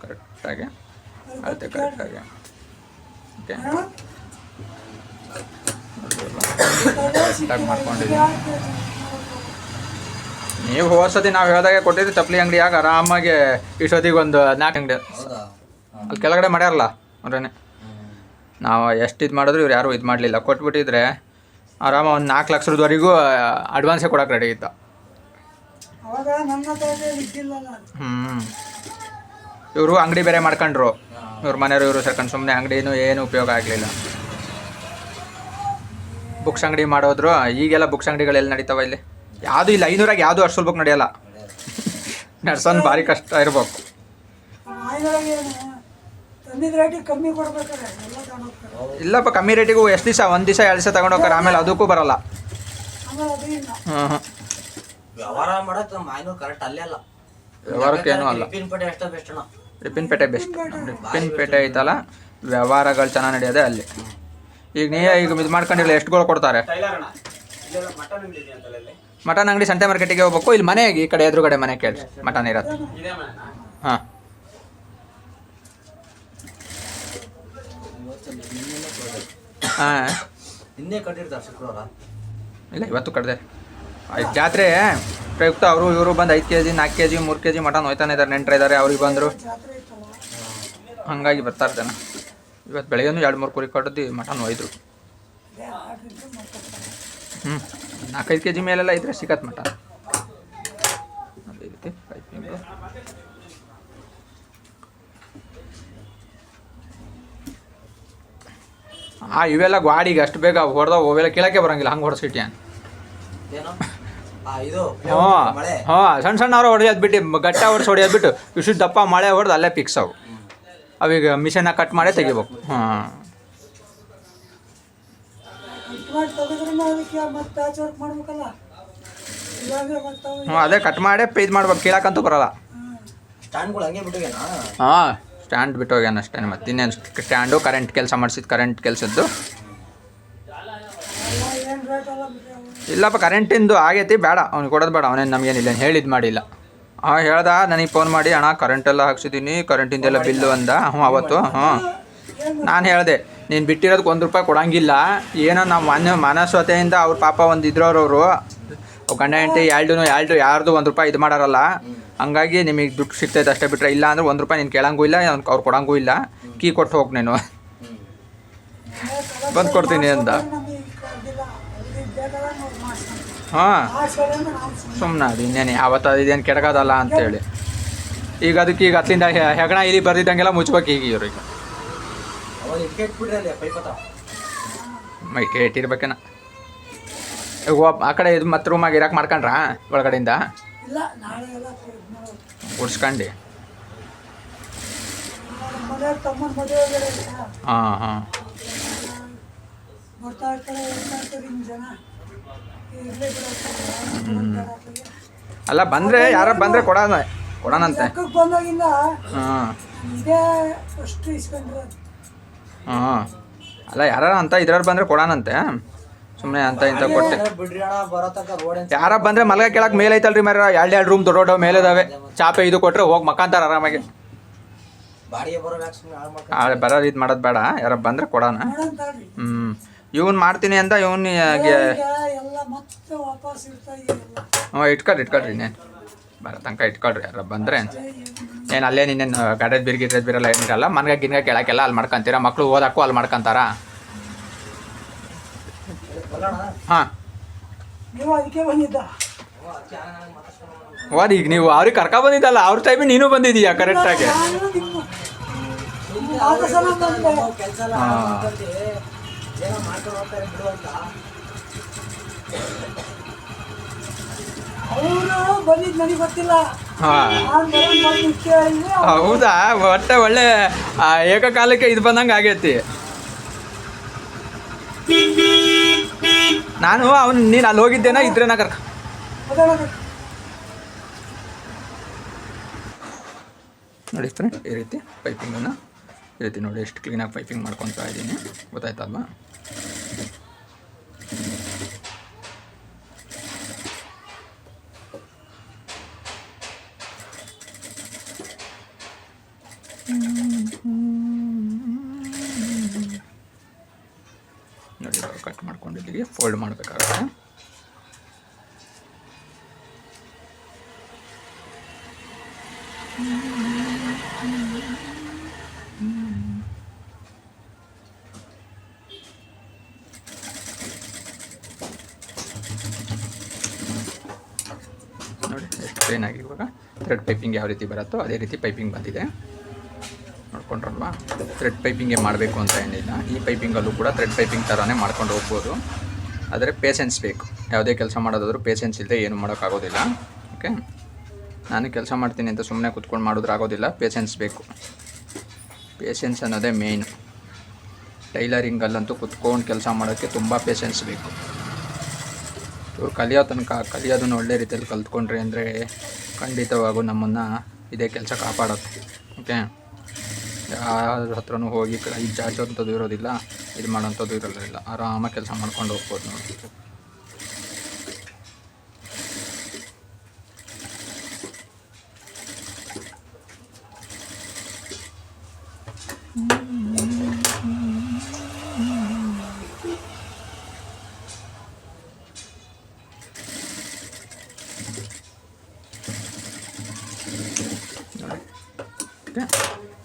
ಕರೆಕ್ಟಾಗಿ ಅಳತೆ ಕರೆಕ್ಟಾಗಿ. ಓಕೆ, ಕರೆಕ್ಟಾಗಿ ಮಾಡ್ಕೊಂಡಿದ್ದೀವಿ. ನೀವು ಹೋದ್ಸತಿ ನಾವು ಹೇಳ್ದಾಗೆ ಕೊಟ್ಟಿದ್ದು ಚಪ್ಪಲಿ ಅಂಗಡಿಯಾಗ ಆರಾಮಾಗಿ ಇಷ್ಟೊತ್ತಿಗೆ ಒಂದು 4 ಅಂಗಡಿ ಅಲ್ಲಿ ಕೆಳಗಡೆ ಮಾಡ್ಯಾರಲ್ಲ ಅವ್ರೇನೆ. ನಾವು ಎಷ್ಟು ಇದು ಮಾಡಿದ್ರು ಇವ್ರು ಯಾರೂ ಇದು ಮಾಡಲಿಲ್ಲ. ಕೊಟ್ಬಿಟ್ಟಿದ್ರೆ ಆರಾಮ ಒಂದು 4 ಲಕ್ಷದವರೆಗೂ ಅಡ್ವಾನ್ಸೇ ಕೊಡೋಕೆ ರೆಡಿ ಇತ್ತು. ಇವರು ಅಂಗಡಿ ಬೇರೆ ಮಾಡ್ಕೊಂಡ್ರು, ಇವ್ರ ಮನೆಯವರು ಇವರು ಸೇರ್ಕೊಂಡು ಸುಮ್ಮನೆ ಅಂಗಡಿನೂ ಏನು ಉಪಯೋಗ ಆಗಲಿಲ್ಲ. ಬುಕ್ಸ್ ಅಂಗಡಿ ಮಾಡೋದ್ರು. ಈಗೆಲ್ಲ ಬುಕ್ಸ್ ಅಂಗಡಿಗಳೆಲ್ಲ ನಡೀತಾವ ಇಲ್ಲಿ? ಯಾವುದು ಇಲ್ಲ, 500 ಯಾವುದು ಅಷ್ಟು ಬುಕ್ ನಡೆಯಲ್ಲ. ನಡ್ಸೋನ್ ಭಾರಿ ಕಷ್ಟ ಇರ್ಬೇಕು. ಇಲ್ಲಪ್ಪ, ಕಮ್ಮಿ ರೇಟಿಗೂ ಎಷ್ಟು ದಿವಸ, 1 ದಿವಸ 2 ದಿವಸ ತಗೊಂಡು ಹೋಗ್ತಾರೆ, ಆಮೇಲೆ ಅದಕ್ಕೂ ಬರಲ್ಲ. ವ್ಯವಹಾರ ಮಾಡಕ್ ನಮ್ಮ 500 ಕರೆಕ್ಟ್ ಅಲ್ಲೇ ಅಲ್ಲ. ವ್ಯವಹಾರಕ್ಕೇನು ಅಲ್ಲ. ರಿಪಿನ್ಪೇಟೆ ಅಷ್ಟೇ ಬೆಸ್ಟ್ ಅಣ್ಣ. ರಿಪಿನ್ಪೇಟೆ ಬೆಸ್ಟ್. ರಿಪಿನ್ಪೇಟೆ ಐತಲ್ಲ, ವ್ಯವಹಾರಗಳು ಚೆನ್ನಾಗಿ ನಡೆಯೋದೆ ಅಲ್ಲಿ. ಈಗ ಈಗ ಇದು ಮಾಡ್ಕೊಂಡಿಲ್ಲ, ಎಷ್ಟುಗಳು ಕೊಡ್ತಾರೆ? ಮಟನ್ ಅಂಗಡಿ ಸಂತೆ ಮಾರ್ಕೆಟಿಗೆ ಹೋಗ್ಬೇಕು. ಇಲ್ಲಿ ಮನೆಗೆ ಈ ಕಡೆ ಎದುರುಗಡೆ ಮನೆ ಕೇಳಿ ಮಟನ್ ಇರತ್ತೆ. ಹಾಂ, ಹಾಂ, ನಿನ್ನೆ ಕಟ್ಟಿರ್ತಾರೆ ಶುಕ್ರವಾರ. ಇಲ್ಲ, ಇವತ್ತು ಕಡ್ದೆ. ಜಾತ್ರೆ ಪ್ರಯುಕ್ತ ಅವರು ಇವರು ಬಂದು 5 kg 4 kg 3 kg ಮಟನ್ ಹೋಯ್ತಾನೆ ಇದ್ದಾರೆ. ನೆಂಟ್ರು ಇದ್ದಾರೆ, ಅವ್ರಿಗೆ ಬಂದರು, ಹಾಗಾಗಿ ಬರ್ತಾರೆ ಜನ. ಇವತ್ತು ಬೆಳಗ್ಗೆನೂ 2-3 ಕುರಿ ಕಡ್ದು ಮಟನ್ ಒಯ್ದರು. 4-5 kg ಮೇಲೆಲ್ಲ ಇದ್ರೆ ಸಿಗತ್ತೆ ಮಟನ್. ಅದೇ ರೀತಿ ಪೈಪಿಂಗು. ಇವೆಲ್ಲ ಗಾಡಿಗೆ ಅಷ್ಟು ಬೇಗ ಹೊಡೆದವು, ಅವೆಲ್ಲ ಕೇಳಕ್ಕೆ ಬರೋಂಗಿಲ್ಲ, ಹಂಗೆ ಹೊಡೆಸಿಟ್ಟಿ. ಸಣ್ಣ ಸಣ್ಣ ಅವ್ರು ಹೊಡೆಯೋದು ಬಿಟ್ಟು, ಗಟ್ಟ ಹೊಡ್ಸಿ ಹೊಡೆಯೋದು ಬಿಟ್ಟು, ಇಷ್ಟು ದಪ್ಪ ಮಳೆ ಹೊಡೆದು ಅಲ್ಲೇ ಫಿಕ್ಸ್ ಅವು. ಅವೀಗ ಮಿಷನ್ನಾಗ ಕಟ್ ಮಾಡೇ ತೆಗಿಬೇಕು. ಹಾಂ, ಅದೇ ಕಟ್ ಮಾಡೇ ಇದು ಮಾಡ್ಬೇಕು, ಕೀಳಕ್ಕಂತೂ ಬರಲ್ಲ. ಹಾಂ, ಸ್ಟ್ಯಾಂಡ್ ಬಿಟ್ಟು ಹೋಗ್ಯಾನ ಅಷ್ಟೇ. ಮತ್ತೆ ಇನ್ನೇನು ಸ್ಟ್ಯಾಂಡು, ಕರೆಂಟ್ ಕೆಲಸ ಮಾಡಿಸಿದ್ದು, ಕರೆಂಟ್ ಕೆಲಸದ್ದು. ಇಲ್ಲಪ್ಪ, ಕರೆಂಟಿಂದು ಆಗೈತಿ, ಬೇಡ ಅವ್ನಿಗೆ ಕೊಡೋದು ಬೇಡ. ಅವನೇನು ನಮಗೇನಿಲ್ಲ ಹೇಳಿದ್ದು ಮಾಡಿಲ್ಲ. ಹೇಳ್ದ ನನಗೆ ಫೋನ್ ಮಾಡಿ, ಅಣ್ಣ ಕರೆಂಟೆಲ್ಲ ಹಾಕ್ಸಿದ್ದೀನಿ, ಕರೆಂಟಿಂದೆಲ್ಲ ಬಿಲ್ಲು ಅಂದ. ಅವತ್ತು ನಾನು ಹೇಳಿದೆ, ನೀನು ಬಿಟ್ಟಿರೋದಕ್ಕೆ ₹1 ಕೊಡೋಂಗಿಲ್ಲ. ಏನೋ ನಾವು ಮನಸ್ವತೆಯಿಂದ ಅವ್ರ ಪಾಪ ಒಂದು ಇದ್ರವ್ರವರು ಗಂಡ ಹೆಂಡತಿ ಎರಡು ಯಾರ್ದು ₹1 ಇದು ಮಾಡಾರಲ್ಲ. ಹಂಗಾಗಿ ನಿಮಗೆ ದುಡ್ಡು ಸಿಗ್ತೈತೆ ಅಷ್ಟೇ, ಬಿಟ್ಟರೆ ಇಲ್ಲ ಅಂದರೆ ₹1 ನೀನು ಕೇಳಂಗೂ ಇಲ್ಲ, ಅವ್ರು ಕೊಡೋಂಗೂ ಇಲ್ಲ. ಕೀ ಕೊಟ್ಟು ಹೋಗಿ ನೀನು, ಬಂದು ಕೊಡ್ತೀನಿ ಅಂದ. ಹಾಂ, ಸುಮ್ಮನೆ ಅದು ಇನ್ನೇನು ಯಾವತ್ತು ಇದೇನು ಕೆಡಗೋದಲ್ಲ ಅಂತೇಳಿ. ಈಗ ಅದಕ್ಕೆ ಈಗ ಅಲ್ಲಿಂದ ಹೆಗಣ ಇಲ್ಲಿ ಬರ್ದಿದ್ದಂಗೆಲ್ಲ ಮುಚ್ಬೇಕು ಈಗ ಇವ್ರಿಗೆ. ಮೈಕೆ ಇಟ್ಟಿರ್ಬೇಕೇನ. ಈಗ ಆ ಕಡೆ ಇದು ಮತ್ತೆ ರೂಮಾಗಿ ಇರಕ್ಕೆ ಮಾಡ್ಕೊಂಡ್ರಾ ಒಳಗಡೆಯಿಂದ ಉಡ್ಸ್ಕೊಂಡು? ಹಾಂ, ಹಾಂ. ಅಲ್ಲ, ಬಂದರೆ ಯಾರ ಬಂದರೆ ಕೊಡೋಣಂತೆ. ಹಾಂ, ಹಾಂ. ಅಲ್ಲ, ಯಾರು ಅಂತ ಇದ್ರವ್ರು ಬಂದರೆ ಕೊಡೋಣಂತೆ. ಸುಮ್ಮನೆ ಅಂತ ಇಂಥ ಕೊಟ್ಟೆ. ಯಾರ ಬಂದರೆ ಮಲ್ಗ ಕೇಳಕ್ಕೆ ಮೇಲೆ ಐತಲ್ರಿ ಮರ, 2 ರೂಮ್ ದೊಡ್ಡ ಮೇಲೆ ಇದಾವೆ. ಚಾಪೆ ಇದು ಕೊಟ್ಟರೆ ಹೋಗಿ ಮಕ್ಕಂತಾರೆ ಆರಾಮಾಗಿ. ಬರೋದು ಇದು ಮಾಡೋದು ಬೇಡ, ಯಾರ ಬಂದರೆ ಕೊಡೋಣ. ಇವ್ನು ಮಾಡ್ತೀನಿ ಅಂತ ಇವನಿಗೆ ಇಟ್ಕೊಳ್ರಿ ಇನ್ನೇನು ಬರೋ ತನಕ ಇಟ್ಕೊಳ್ರಿ. ಯಾರ ಬಂದರೆ ಏನು ಅಲ್ಲೇ ನಿನ್ನೇನು ಗಡದ್ ಬಿರಲ್ಲ ಏನಿರಲ್ಲ. ಮನ್ಗ ಗಿನ್ಗ ಕೇಳಕ್ಕೆಲ್ಲ ಅಲ್ಲಿ ಮಾಡ್ಕೊಂತೀರ. ಮಕ್ಕಳು ಓದಕ್ಕೂ ಅಲ್ಲಿ ಮಾಡ್ಕೊತಾರ. ಹಾಂ, ಓದಿ. ಈಗ ನೀವು ಅವ್ರಿಗೆ ಕರ್ಕೊ ಬಂದಿದ್ದಲ್ಲ, ಅವ್ರ ಟೈಮಿಗೆ ನೀನು ಬಂದಿದ್ದೀಯಾ ಕರೆಕ್ಟಾಗಿ. ಹೌದಾ? ಒಟ್ಟೆ ಒಳ್ಳೆ ಏಕಕಾಲಕ್ಕೆ ಇದು ಬಂದಂಗೆ ಆಗೈತಿ. ನಾನು ನೀನು ಅಲ್ಲಿ ಹೋಗಿದ್ದೇನ ಇದ್ರೇನ ಕರ್ಕ ನೋಡಿ ಫ್ರೆಂಡ್. ಈ ರೀತಿ ಪೈಪಿಂಗನ್ನು ಈ ರೀತಿ ನೋಡಿ ಎಷ್ಟು ಕ್ಲೀನಾಗಿ ಪೈಪಿಂಗ್ ಮಾಡ್ಕೊತಾ ಇದ್ದೀನಿ, ಗೊತ್ತಾಯ್ತಲ್ವಾ? ನೋಡಿ, ಕಟ್ ಮಾಡ್ಕೊಂಡಿದ್ದೀವಿ, ಫೋಲ್ಡ್ ಮಾಡಬೇಕಾಗುತ್ತೆ. ನೋಡಿ ಎಷ್ಟು ಕ್ಲೀನಾಗಿ. ಇವಾಗ ಥ್ರೆಡ್ ಪೈಪಿಂಗ್ ಯಾವ ರೀತಿ ಬರುತ್ತೋ ಅದೇ ರೀತಿ ಪೈಪಿಂಗ್ ಬಂದಿದೆ. ಮಾಡ್ಕೊಂಡ್ರಲ್ವ, ಥ್ರೆಡ್ ಪೈಪಿಂಗೇ ಮಾಡಬೇಕು ಅಂತ ಏನಿಲ್ಲ. ಈ ಪೈಪಿಂಗಲ್ಲೂ ಕೂಡ ಥ್ರೆಡ್ ಪೈಪಿಂಗ್ ಥರನೇ ಮಾಡ್ಕೊಂಡು ಹೋಗ್ಬೋದು. ಆದರೆ ಪೇಷೆನ್ಸ್ ಬೇಕು. ಯಾವುದೇ ಕೆಲಸ ಮಾಡೋದಾದರೂ ಪೇಷೆನ್ಸ್ ಇಲ್ಲದೆ ಏನು ಮಾಡೋಕ್ಕಾಗೋದಿಲ್ಲ. ಓಕೆ, ನಾನು ಕೆಲಸ ಮಾಡ್ತೀನಿ ಅಂತ ಸುಮ್ಮನೆ ಕೂತ್ಕೊಂಡು ಮಾಡಿದ್ರೆ ಆಗೋದಿಲ್ಲ, ಪೇಷೆನ್ಸ್ ಬೇಕು. ಪೇಷೆನ್ಸ್ ಅನ್ನೋದೇ ಮೇಯ್ನ್. ಟೈಲರಿಂಗಲ್ಲಂತೂ ಕುತ್ಕೊಂಡು ಕೆಲಸ ಮಾಡೋಕ್ಕೆ ತುಂಬ ಪೇಷೆನ್ಸ್ ಬೇಕು. ಇವ್ರು ಕಲಿಯೋ ತನಕ ಕಲಿಯೋದನ್ನು ಒಳ್ಳೆ ರೀತಿಯಲ್ಲಿ ಕಲ್ತ್ಕೊಂಡ್ರಿ ಅಂದರೆ ಖಂಡಿತವಾಗೂ ನಮ್ಮನ್ನು ಇದೇ ಕೆಲಸ ಕಾಪಾಡುತ್ತೆ. ಓಕೆ, ಯಾರ ಹತ್ರನೂ ಹೋಗಿ ಕೈ ಚಾಚೋಂಥದ್ದು ಇರೋದಿಲ್ಲ, ಇದು ಮಾಡೋಂಥದ್ದು ಇರೋದಿಲ್ಲ. ಆರಾಮಾಗಿ ಕೆಲಸ ಮಾಡ್ಕೊಂಡು ಹೋಗ್ಬೋದು ನೋಡಿ.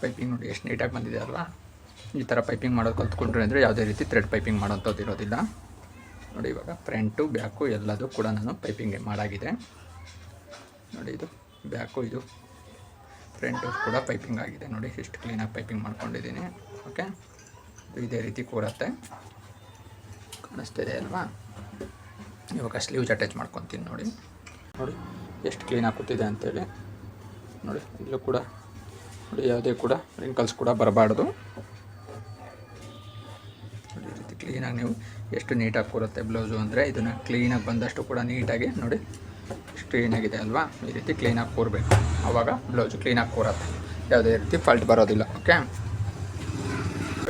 ಪೈಪಿಂಗ್ ನೋಡಿ ಎಷ್ಟು ನೀಟಾಗಿ ಬಂದಿದೆ ಅಲ್ವಾ. ಈ ಥರ ಪೈಪಿಂಗ್ ಮಾಡೋದು ಕಲ್ತ್ಕೊಂಡ್ರೆ ಅಂದರೆ ಯಾವುದೇ ರೀತಿ ಥ್ರೆಡ್ ಪೈಪಿಂಗ್ ಮಾಡೋಂಥದ್ದು ಇರೋದಿಲ್ಲ ನೋಡಿ. ಇವಾಗ ಫ್ರಂಟು ಬ್ಯಾಕು ಎಲ್ಲದೂ ಕೂಡ ನಾನು ಪೈಪಿಂಗ್ ಮಾಡಾಗಿದೆ ನೋಡಿ. ಇದು ಬ್ಯಾಕು, ಇದು ಫ್ರಂಟು ಕೂಡ ಪೈಪಿಂಗ್ ಆಗಿದೆ ನೋಡಿ. ಎಷ್ಟು ಕ್ಲೀನಾಗಿ ಪೈಪಿಂಗ್ ಮಾಡ್ಕೊಂಡಿದ್ದೀನಿ. ಓಕೆ, ಇದೇ ರೀತಿ ಕೂರತ್ತೆ, ಕಾಣಿಸ್ತಿದೆ ಅಲ್ವಾ. ಇವಾಗ ಸ್ಲೀವ್ಸ್ ಅಟ್ಯಾಚ್ ಮಾಡ್ಕೊತೀನಿ ನೋಡಿ. ನೋಡಿ ಎಷ್ಟು ಕ್ಲೀನಾಗಿ ಕೂತಿದೆ ಅಂತೇಳಿ ನೋಡಿ. ಇಲ್ಲೂ ಕೂಡ ನೋಡಿ, ಯಾವುದೇ ಕೂಡ ರಿಂಕಲ್ಸ್ ಕೂಡ ಬರಬಾರ್ದು. ಈ ರೀತಿ ಕ್ಲೀನಾಗಿ ನೀವು ಎಷ್ಟು ನೀಟಾಗಿ ಕೂರುತ್ತೆ ಬ್ಲೌಸು ಅಂದರೆ, ಇದನ್ನು ಕ್ಲೀನಾಗಿ ಬಂದಷ್ಟು ಕೂಡ ನೀಟಾಗಿ ನೋಡಿ ಎಷ್ಟು ಕ್ಲೀನಾಗಿದೆ ಅಲ್ವಾ. ಈ ರೀತಿ ಕ್ಲೀನಾಗಿ ಕೂರಬೇಕು, ಆವಾಗ ಬ್ಲೌಸು ಕ್ಲೀನಾಗಿ ಕೂರುತ್ತೆ, ಯಾವುದೇ ರೀತಿ ಫಾಲ್ಟ್ ಬರೋದಿಲ್ಲ. ಓಕೆ,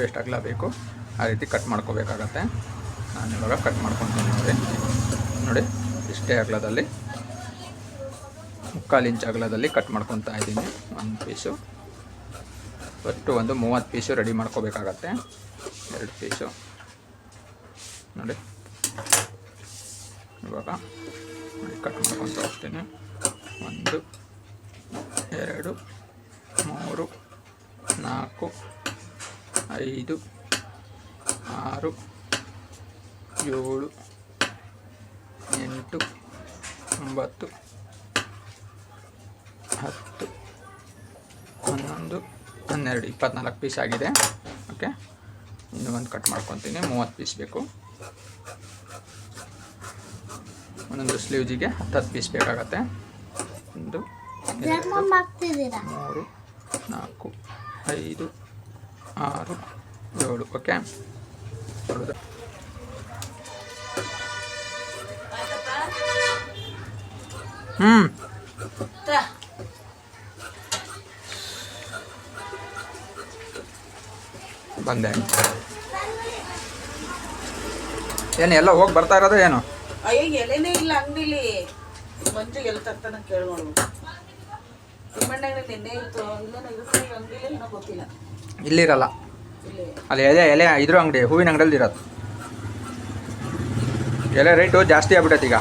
ಎಷ್ಟು ಅಗಲ ಬೇಕು ಆ ರೀತಿ ಕಟ್ ಮಾಡ್ಕೋಬೇಕಾಗತ್ತೆ. ನಾನು ಇವಾಗ ಕಟ್ ಮಾಡ್ಕೊತೀನಿ ನೋಡಿ. ನೋಡಿ ಇಷ್ಟೇ ಅಗಲದಲ್ಲಿ, 3/4 ಇಂಚ್ ಅಗಲದಲ್ಲಿ ಕಟ್ ಮಾಡ್ಕೊತಾ ಇದ್ದೀನಿ. ಒಂದು ಪೀಸು ಒಟ್ಟು ಒಂದು 30 ಪೀಸು ರೆಡಿ ಮಾಡ್ಕೋಬೇಕಾಗತ್ತೆ. 2 ಪೀಸು ನೋಡಿ. ಇವಾಗ ನೋಡಿ ಕಟ್ ಮಾಡ್ಕೊತ ಹೋಗ್ತೀನಿ. 1 2 3 4 5 6 7 8 9 10 11 12 24 ಪೀಸ್ ಆಗಿದೆ. ಓಕೆ, ಇನ್ನೂ ಒಂದು ಕಟ್ ಮಾಡ್ಕೊತೀನಿ. 30 ಪೀಸ್ ಬೇಕು. ಒಂದೊಂದು ಸ್ಲೀವ್ಜಿಗೆ 10 ಪೀಸ್ ಬೇಕಾಗತ್ತೆ. 1 2 3 4 5 6 7. ಓಕೆ, ಬಂದೆ. ಏನು ಎಲ್ಲ ಹೋಗಿ ಬರ್ತಾ ಇರೋದು ಏನು? ಅಯ್ಯೋ ಎಲೆನೇ ಇಲ್ಲ ಅಂಗಡಿಲಿ. ಮಂಜು ಎಲ್ಲಿ ತರ್ತಾನ ಕೇಳೋಣ. ನಿನ್ನೆ ಇತ್ತು ಅಂಗಡಿಲಿ ಏನೋ ಗೊತ್ತಿಲ್ಲ. ಇಲ್ಲಿರಲ್ಲ, ಅಲ್ಲಿ ಎಲೆ ಇದ್ರ ಅಂಗಡಿ, ಹೂವಿನ ಅಂಗಡಿಯಲ್ಲಿ ಇರೋದು. ಎಲೆ ರೇಟು ಜಾಸ್ತಿ ಆಗ್ಬಿಟ್ಟೈತೆ ಈಗ.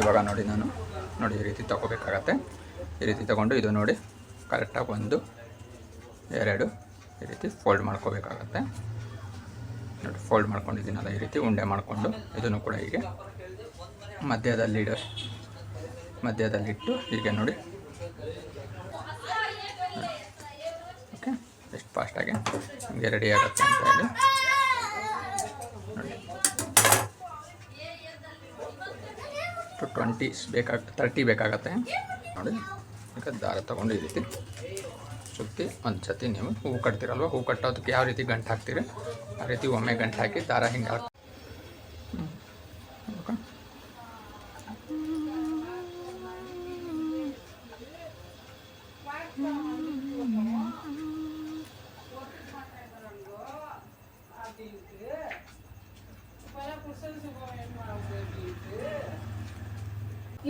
ಇವಾಗ ನೋಡಿ, ನಾನು ನೋಡಿ ಈ ರೀತಿ ತಗೋಬೇಕಾಗತ್ತೆ. ಈ ರೀತಿ ತಗೊಂಡು ಇದು ನೋಡಿ ಕರೆಕ್ಟಾಗಿ 1 2 ಈ ರೀತಿ ಫೋಲ್ಡ್ ಮಾಡ್ಕೋಬೇಕಾಗತ್ತೆ ನೋಡಿ. ಫೋಲ್ಡ್ ಮಾಡ್ಕೊಂಡಿದ್ದೀನಲ್ಲ, ಈ ರೀತಿ ಉಂಡೆ ಮಾಡಿಕೊಂಡು ಇದನ್ನು ಕೂಡ ಹೀಗೆ ಮಧ್ಯದಲ್ಲಿಟ್ಟು ಹೀಗೆ ನೋಡಿ. ಓಕೆ, ಎಷ್ಟು ಫಾಸ್ಟಾಗಿ ಹೀಗೆ ರೆಡಿ ಆಗುತ್ತೆ ಅಂತ ಹೇಳಿ ನೋಡಿ. 30 ಬೇಕಾಗತ್ತೆ ನೋಡಿ. ಈಗ ದಾರ ತೊಗೊಂಡು ಈ ರೀತಿ ಸುತ್ತಿ ಒಂದು ಸತಿ ನೀವು ಹೂವು ಕಟ್ತೀರಲ್ವ, ಹೂವು ಕಟ್ಟೋದಕ್ಕೆ ಯಾವ ರೀತಿ ಗಂಟು ಹಾಕ್ತೀರಿ ಆ ರೀತಿ ಒಮ್ಮೆ ಗಂಟು ಹಾಕಿ ದಾರ ಹಿಂಗೆ ಹಾಕಿ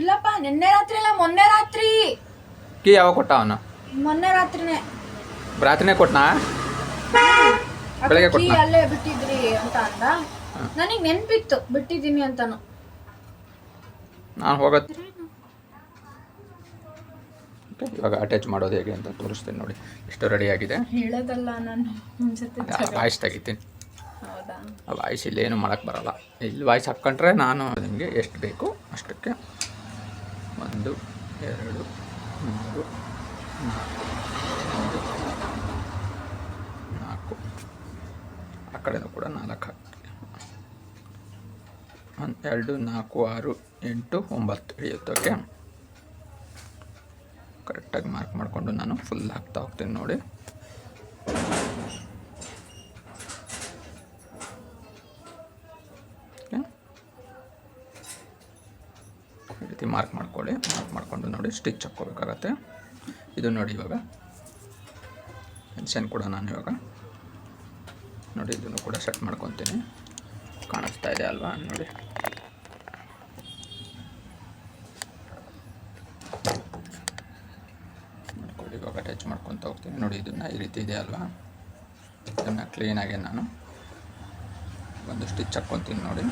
ಇಲ್ಲಪ್ಪ, ನಿನ್ನೆ ರಾತ್ರಿ ಅಲ್ಲ ಮೊನ್ನೆ ರಾತ್ರಿ. ಕೀ ಯಾವಾಗ ಕೊಟ್ಟ ಅವನು? ಮೊನ್ನೆ ರಾತ್ರಿನೇ. ರಾತ್ರಿನೇ ಕೊಟ್ಟನಾ? ಬೆಳಗ್ಗೆ ಕೊಟ್ಟ? ಅಲ್ಲೇ ಬಿಟ್ಟಿದ್ರಿ ಅಂತ ಅಂದ. ನನಗೆ ನೆನ್ಪಿತ್ತು ಬಿಟ್ಟಿದ್ದೀನಿ ಅಂತಾನು. ನಾನು ಹೋಗೋದು ಇವಾಗ ಅಟ್ಯಾಚ್ ಮಾಡೋದು ಹೇಗೆ ಅಂತ ತೋರಿಸ್ತೀನಿ ನೋಡಿ. ಎಷ್ಟು ರೆಡಿಯಾಗಿದೆ. ಹೇಳೋದಲ್ಲ ನಾನು ವಾಯ್ಸ್ ತೆಗಿತೀನಿ. ಹೌದಾ? ಆ ವಾಯ್ಸ್ ಇಲ್ಲೇನು ಮಾಡೋಕ್ಕೆ ಬರೋಲ್ಲ. ಇಲ್ಲಿ ವಾಯ್ಸ್ ಹಾಕ್ಕೊಂಡ್ರೆ ನಾನು ನಿಮಗೆ ಎಷ್ಟು ಬೇಕು ಅಷ್ಟಕ್ಕೆ 1 2 3 4 ಆ ಕಡೆನೂ ಕೂಡ 4 ಹಾಕಿ 2 4 6 8 9 ಹಿಡಿಯುತ್ತೆ. ಓಕೆ, ಕರೆಕ್ಟಾಗಿ ಮಾರ್ಕ್ ಮಾಡಿಕೊಂಡು ನಾನು ಫುಲ್ ಹಾಕ್ತಾ ಹೋಗ್ತೀನಿ ನೋಡಿ. ಈ ರೀತಿ ಮಾರ್ಕ್ ಮಾಡ್ಕೊಳ್ಳಿ. ಮಾರ್ಕ್ ಮಾಡಿಕೊಂಡು ನೋಡಿ ಸ್ಟಿಚ್ ಹಾಕ್ಕೋಬೇಕಾಗತ್ತೆ. ಇದು ನೋಡಿ ಇವಾಗ ಟೆನ್ಷನ್ ಕೂಡ ನಾನು ಇವಾಗ ನೋಡಿ ಇದನ್ನು ಕೂಡ ಸೆಟ್ ಮಾಡ್ಕೊತೀನಿ. ಕಾಣಿಸ್ತಾ ಇದೆ ಅಲ್ವಾ ನೋಡಿ. ಮಾಡ್ಕೊಳ್ಳಿ. ಇವಾಗ ಟಚ್ ಮಾಡ್ಕೊತ ಹೋಗ್ತೀನಿ ನೋಡಿ. ಇದನ್ನು ಈ ರೀತಿ ಇದೆ ಅಲ್ವಾ, ಇದನ್ನು ಕ್ಲೀನಾಗಿ ನಾನು ಒಂದು ಸ್ಟಿಚ್ ಹಾಕ್ಕೊತೀನಿ ನೋಡಿ.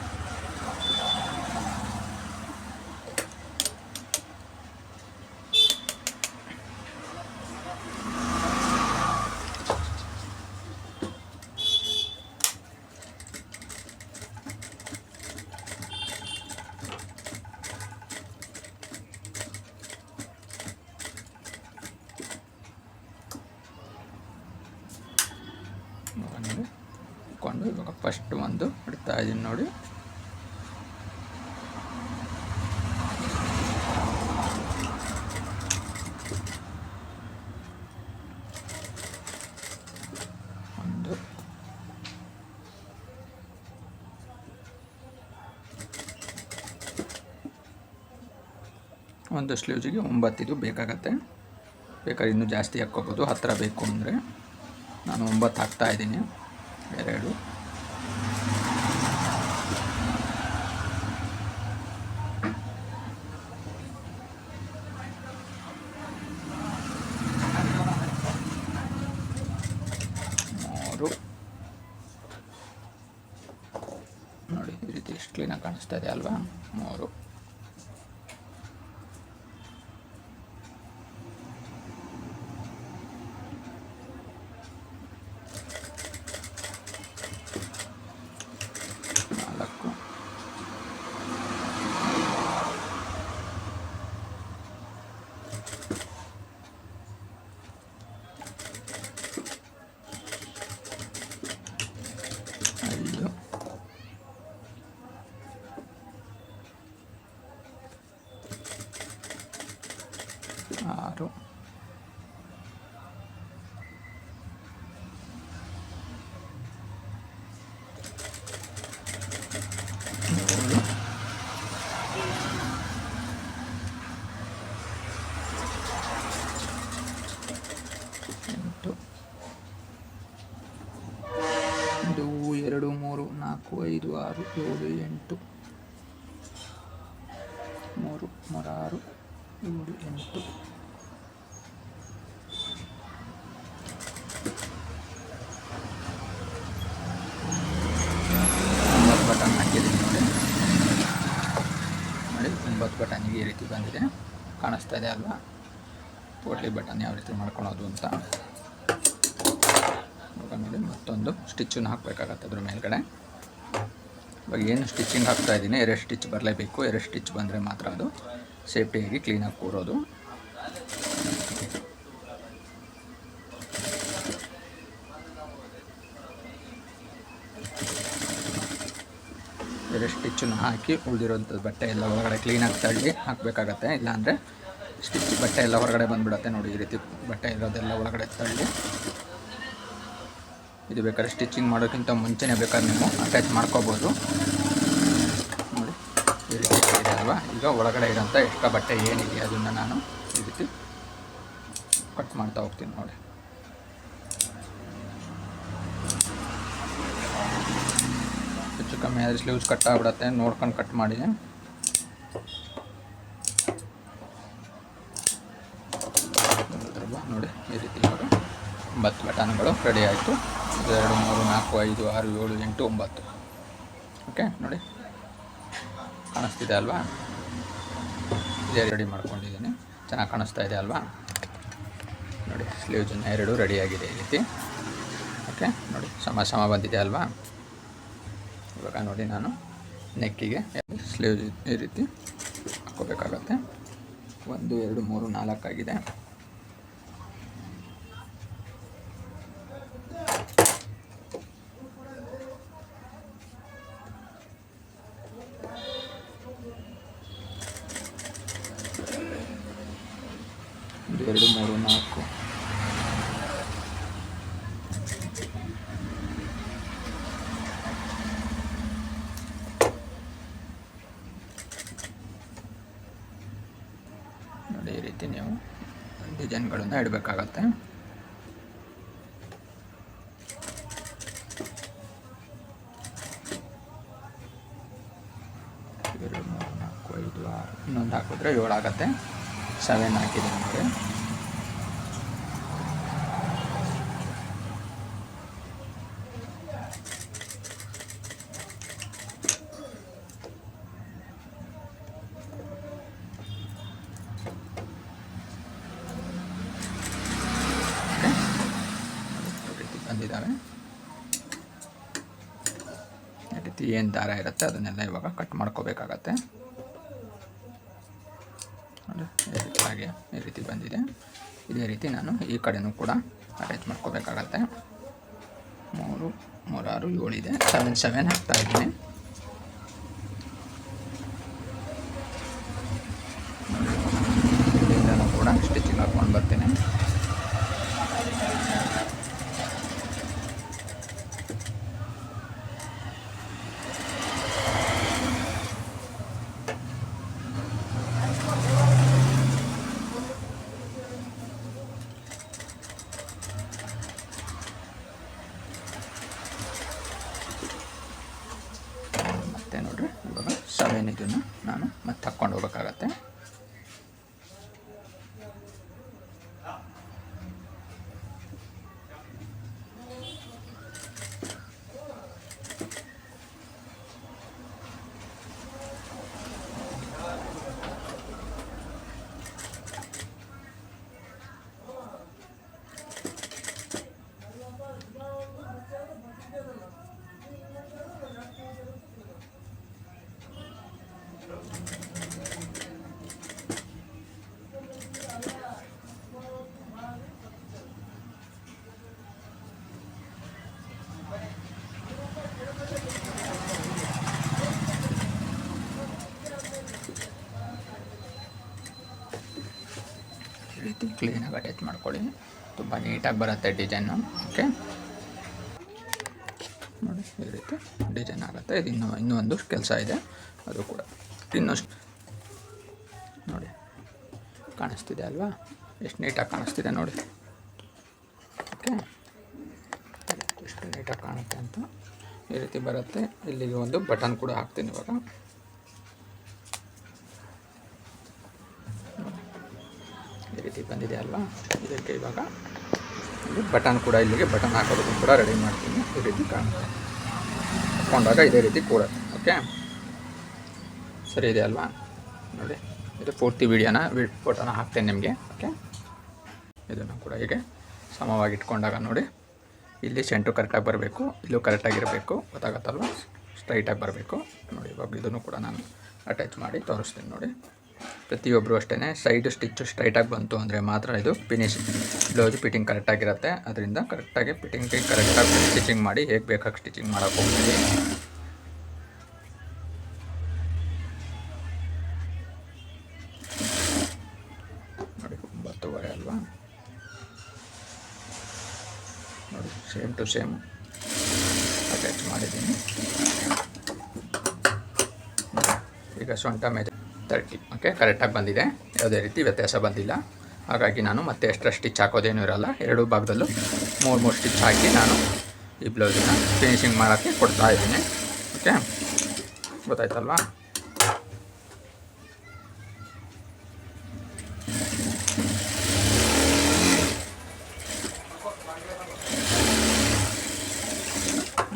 ಕೊಂಡು ಇವಾಗ ಫಸ್ಟ್ ಒಂದು ಬಿಡ್ತಾ ಇದ್ದೀನಿ ನೋಡಿ. ಒಂದು ಸ್ಲೀವ್ಸಿಗೆ 9 ಇದು ಬೇಕಾಗತ್ತೆ. ಬೇಕಾದ್ರೆ ಇನ್ನೂ ಜಾಸ್ತಿ ಹಾಕ್ಕೋಬೋದು, ಹತ್ತಿರ ಬೇಕು ಅಂದರೆ. ನಾನು 9 ಹಾಕ್ತಾ ಇದ್ದೀನಿ. 2 3 ನೋಡಿ ಈ ರೀತಿ ಎಷ್ಟು ಕ್ಲೀನಾಗಿ ಕಾಣಿಸ್ತಾ ಇದೆ ಅಲ್ವಾ. 3 6 2 3 4 5 6 7 8 3 6 7 8 ಬಟನ್ ಹಾಕಿದ್ದೀನಿ ನೋಡಿ. 9 ಬಟನ್ನಿಗೆ ಈ ರೀತಿ ಬಂದಿದೆ, ಕಾಣಿಸ್ತಾ ಇದೆ ಅಲ್ವಾ. ಪೋಟ್ಲಿ ಬಟನ್ ಯಾವ ರೀತಿ ಮಾಡ್ಕೊಳೋದು ಅಂತ ನೋಡಿ. ಮತ್ತೊಂದು ಸ್ಟಿಚ್ಚನ್ನು ಹಾಕಬೇಕಾಗತ್ತೆ ಅದ್ರ ಮೇಲ್ಗಡೆ. ಇವಾಗ ಏನು ಸ್ಟಿಚಿಂಗ್ ಹಾಕ್ತಾ ಇದ್ದೀನಿ, 2 ಸ್ಟಿಚ್ ಬರಲೇಬೇಕು. 2 ಸ್ಟಿಚ್ ಬಂದರೆ ಮಾತ್ರ ಅದು ಸೇಫ್ಟಿಯಾಗಿ ಕ್ಲೀನಾಗಿ ಕೂರೋದು. ಬೇರೆ ಸ್ಟಿಚ್ಚನ್ನು ಹಾಕಿ ಉಳಿದಿರೋಂಥದ್ದು ಬಟ್ಟೆ ಎಲ್ಲ ಹೊರಗಡೆ ಕ್ಲೀನಾಗಿ ತಳ್ಳಿ ಹಾಕಬೇಕಾಗತ್ತೆ. ಇಲ್ಲಾಂದರೆ ಸ್ಟಿಚ್ ಬಟ್ಟೆ ಎಲ್ಲ ಹೊರಗಡೆ ಬಂದುಬಿಡುತ್ತೆ ನೋಡಿ. ಈ ರೀತಿ ಬಟ್ಟೆ ಇರೋದೆಲ್ಲ ಒಳಗಡೆ ತಳ್ಳಿ. ಇದು ಬೇಕಾದ್ರೆ ಸ್ಟಿಚಿಂಗ್ ಮಾಡೋಕ್ಕಿಂತ ಮುಂಚೆನೇ ಬೇಕಾದ್ರೆ ನೀವು ಅಟ್ಯಾಚ್ ಮಾಡ್ಕೋಬೋದು ನೋಡಿ. ಈ ರೀತಿ ಇದೆ ಅಲ್ವಾ. ಈಗ ಒಳಗಡೆ ಇರೋಂಥ ಎಕ್ಸ್ಟ್ರಾ ಬಟ್ಟೆ ಏನಿದೆ ಅದನ್ನು ನಾನು ಈ ರೀತಿ ಕಟ್ ಮಾಡ್ತಾ ಹೋಗ್ತೀನಿ ನೋಡಿ. ಹೆಚ್ಚು ಕಮ್ಮಿ ಆದರೆ ಸ್ಲೀವ್ಸ್ ಕಟ್ ಆಗಿಬಿಡುತ್ತೆ, ನೋಡ್ಕೊಂಡು ಕಟ್ ಮಾಡಿ. ನೋಡಿ ಈ ರೀತಿ ಇವಾಗ 9 ಬಟನ್ಗಳು ರೆಡಿ ಆಯಿತು. 2 3 4 5 6 7 8 9. ಓಕೆ ನೋಡಿ, ಕಾಣಿಸ್ತಿದೆ ಅಲ್ವಾ. ಇದೇ ರೆಡಿ ಮಾಡ್ಕೊಂಡಿದ್ದೀನಿ, ಚೆನ್ನಾಗಿ ಕಾಣಿಸ್ತಾ ಇದೆ ಅಲ್ವಾ ನೋಡಿ. ಸ್ಲೀವ್ಸನ್ನು 2 ರೆಡಿಯಾಗಿದೆ ಈ ರೀತಿ. ಓಕೆ ನೋಡಿ, ಸಮ ಬಂದಿದೆ ಅಲ್ವಾ. ಇವಾಗ ನೋಡಿ ನಾನು ನೆಕ್ಕಿಗೆ ಸ್ಲೀವ್ಸ್ ಈ ರೀತಿ ಹಾಕ್ಕೋಬೇಕಾಗತ್ತೆ. 1 2 3 4 ಆಗಿದೆ. ಒಂದು 2 3 4 ನೋಡಿ, ಈ ರೀತಿ ನೀವು ಡಿಸೈನ್ಗಳನ್ನು ಇಡಬೇಕಾಗತ್ತೆ. ಎರಡು 3 4 5 6 ಇನ್ನೊಂದು ಹಾಕಿದ್ರೆ 7 ಆಗುತ್ತೆ. 7 ಹಾಕಿದೆ ನೋಡಿ. ಬಂದಿದ್ದಾವೆ. ಈ ರೀತಿ ಏನು ದಾರ ಇರುತ್ತೆ ಅದನ್ನೆಲ್ಲ ಇವಾಗ ಕಟ್ ಮಾಡ್ಕೋಬೇಕಾಗತ್ತೆ. ನೋಡಿ, ಈ ರೀತಿ ಬಂದಿದೆ. ಇದೇ ರೀತಿ ನಾನು ಈ ಕಡೆನೂ ಕೂಡ ಅರೇಂಜ್ ಮಾಡ್ಕೋಬೇಕಾಗತ್ತೆ. 3 3 6 7 ಇದೆ. 7 ಹಾಕ್ತಾ ಇದ್ದೀನಿ. ಇಲ್ಲಿಂದನೂ ಕೂಡ ಸ್ಟಿಚಿಂಗ್ ಹಾಕ್ಕೊಂಡು ಬರ್ತೀನಿ. ಮತ್ತೆ ನೋಡ್ರಿ, ಇವಾಗ 7 ಇದನ್ನು ನಾನು ಮತ್ತೆ ಹಾಕ್ಕೊಂಡು ಹೋಗ್ಬೇಕಾಗತ್ತೆ. ಈ ರೀತಿ ಕ್ಲೀನಾಗಿ ಅಟ್ಯಾಚ್ ಮಾಡ್ಕೊಳ್ಳಿ. ತುಂಬ ನೀಟಾಗಿ ಬರುತ್ತೆ ಡಿಸೈನು. ಓಕೆ, ನೋಡಿ, ಈ ರೀತಿ ಡಿಸೈನ್ ಆಗುತ್ತೆ. ಇದು ಇನ್ನೂ ಒಂದು ಕೆಲಸ ಇದೆ, ಅದು ಕೂಡ ಇನ್ನಷ್ಟು ನೋಡಿ ಕಾಣಿಸ್ತಿದೆ ಅಲ್ವಾ, ಎಷ್ಟು ನೀಟಾಗಿ ಕಾಣಿಸ್ತಿದೆ ನೋಡಿ. ಓಕೆ, ಎಷ್ಟು ನೀಟಾಗಿ ಕಾಣುತ್ತೆ ಅಂತ ಈ ರೀತಿ ಬರುತ್ತೆ. ಇಲ್ಲಿಗೆ ಒಂದು ಬಟನ್ ಕೂಡ ಹಾಕ್ತೀನಿ ಇವಾಗ. ಈ ರೀತಿ ಬಂದಿದೆ ಅಲ್ವಾ. ಇದಕ್ಕೆ ಇವಾಗ ಬಟನ್ ಕೂಡ ಇಲ್ಲಿಗೆ ಬಟನ್ ಹಾಕೋದಕ್ಕೂ ಕೂಡ ರೆಡಿ ಮಾಡ್ತೀನಿ. ಈ ರೀತಿ ಕಾಣುತ್ತೆ, ಹಾಕ್ಕೊಂಡಾಗ ಇದೇ ರೀತಿ ಕೂಡುತ್ತೆ. ಓಕೆ, ಸರಿ ಇದೆ ಅಲ್ವಾ. ನೋಡಿ, ಇದು ಪೂರ್ತಿ ವೀಡಿಯೋನ ಫೋಟೋನ ಹಾಕ್ತೇನೆ ನಿಮಗೆ. ಓಕೆ, ಇದನ್ನು ಕೂಡ ಹೀಗೆ ಸಮವಾಗಿ ಇಟ್ಕೊಂಡಾಗ ನೋಡಿ, ಇಲ್ಲಿ ಸೆಂಟ್ರು ಕರೆಕ್ಟಾಗಿ ಬರಬೇಕು, ಇಲ್ಲೂ ಕರೆಕ್ಟಾಗಿರಬೇಕು, ಗೊತ್ತಾಗತ್ತಲ್ವ, ಸ್ಟ್ರೈಟಾಗಿ ಬರಬೇಕು. ನೋಡಿ, ಇವಾಗ ಇದನ್ನು ಕೂಡ ನಾನು ಅಟ್ಯಾಚ್ ಮಾಡಿ ತೋರಿಸ್ತೀನಿ ನೋಡಿ. ಪ್ರತಿಯೊಬ್ಬರು ಅಷ್ಟೇ ಸೈಡ್ ಸ್ಟಿಚ್ಚು ಸ್ಟ್ರೈಟಾಗಿ ಬಂತು ಅಂದರೆ ಮಾತ್ರ ಇದು ಬ್ಲೌಸ್ ಫಿಟ್ಟಿಂಗ್ ಕರೆಕ್ಟಾಗಿರುತ್ತೆ. ಅದರಿಂದ ಕರೆಕ್ಟಾಗಿ ಫಿಟ್ಟಿಂಗ್ಗೆ ಕರೆಕ್ಟಾಗಿ ಸ್ಟಿಚಿಂಗ್ ಮಾಡಿ ಹೇಗೆ ಬೇಕಾಗಿ ಸ್ಟಿಚಿಂಗ್ ಮಾಡೋಕ್ಕೆ ಹೋಗ್ತೀವಿ. ನೋಡಿ, 9.5 ಅಲ್ವಾ. ನೋಡಿ, ಸೇಮ್ ಟು ಸೇಮ್ ಅಟ್ಯಾಚ್ ಮಾಡಿದ್ದೀನಿ. ಈಗ ಸೊಂಟ ಮೇಜರ್ 30. ಓಕೆ, ಕರೆಕ್ಟಾಗಿ ಬಂದಿದೆ, ಯಾವುದೇ ರೀತಿ ವ್ಯತ್ಯಾಸ ಬಂದಿಲ್ಲ. ಹಾಗಾಗಿ ನಾನು ಮತ್ತೆ ಎಕ್ಸ್ಟ್ರಾ ಸ್ಟಿಚ್ ಹಾಕೋದೇನೂ ಇರೋಲ್ಲ. ಎರಡೂ ಭಾಗದಲ್ಲೂ 3 ಸ್ಟಿಚ್ ಹಾಕಿ ನಾನು ಈ ಬ್ಲೌಸನ್ನ ಫಿನಿಶಿಂಗ್ ಮಾಡೋಕ್ಕೆ ಕೊಡ್ತಾ ಇದ್ದೀನಿ. ಓಕೆ, ಗೊತ್ತಾಯ್ತಲ್ವಾ.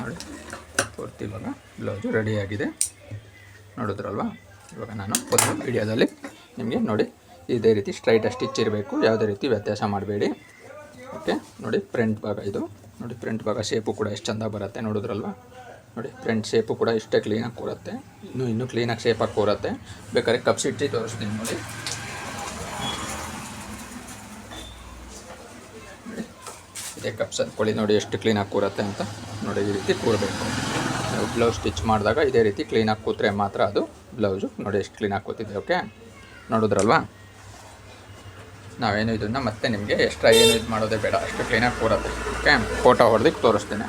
ನೋಡಿ, ಪೂರ್ತಿ ಇವಾಗ ಬ್ಲೌಸು ರೆಡಿಯಾಗಿದೆ, ನೋಡಿದ್ರಲ್ವಾ. ಇವಾಗ ನಾನು ಒಂದು ವಿಡಿಯೋದಲ್ಲಿ ನಿಮಗೆ ನೋಡಿ ಇದೇ ರೀತಿ ಸ್ಟ್ರೈಟಾಗಿ ಸ್ಟಿಚ್ ಇರಬೇಕು, ಯಾವುದೇ ರೀತಿ ವ್ಯತ್ಯಾಸ ಮಾಡಬೇಡಿ. ಓಕೆ, ನೋಡಿ, ಫ್ರಂಟ್ ಭಾಗ ಇದು ನೋಡಿ, ಫ್ರಂಟ್ ಭಾಗ ಶೇಪು ಕೂಡ ಎಷ್ಟು ಚೆಂದ ಬರುತ್ತೆ, ನೋಡಿದ್ರಲ್ವ. ನೋಡಿ, ಫ್ರಂಟ್ ಶೇಪು ಕೂಡ ಇಷ್ಟೇ ಕ್ಲೀನಾಗಿ ಕೂರುತ್ತೆ, ಇನ್ನೂ ಕ್ಲೀನಾಗಿ ಶೇಪಾಗಿ ಕೂರುತ್ತೆ. ಬೇಕಾದ್ರೆ ಕಪ್ ಸ್ಟಿಚ್ ತೋರಿಸ್ತೀನಿ ನೋಡಿ. ಕಪ್ಸ್ ಅಂದ್ಕೊಳ್ಳಿ. ನೋಡಿ ಎಷ್ಟು ಕ್ಲೀನಾಗಿ ಕೂರುತ್ತೆ ಅಂತ. ನೋಡಿ ಈ ರೀತಿ ಕೂರಬೇಕು. ನೀವು ಬ್ಲೌಸ್ ಸ್ಟಿಚ್ ಮಾಡಿದಾಗ ಇದೇ ರೀತಿ ಕ್ಲೀನಾಗಿ ಕೂತ್ರೆ ಮಾತ್ರ ಅದು ಬ್ಲೌಸು ನೋಡಿ ಎಷ್ಟು ಕ್ಲೀನಾಗಿ ಕೂತಿದೆ. ಓಕೆ, ನೋಡಿದ್ರಲ್ವಾ? ನಾವೇನು ಇದನ್ನು ಮತ್ತೆ ನಿಮಗೆ ಎಕ್ಸ್ಟ್ರಾ ಏನು ಇದು ಮಾಡೋದೇ ಬೇಡ, ಅಷ್ಟು ಕ್ಲೀನಾಗಿ ಕೂರುತ್ತೆ. ಓಕೆ, ಫೋಟೋ ಹೊಡೆದು ತೋರಿಸ್ತೇನೆ.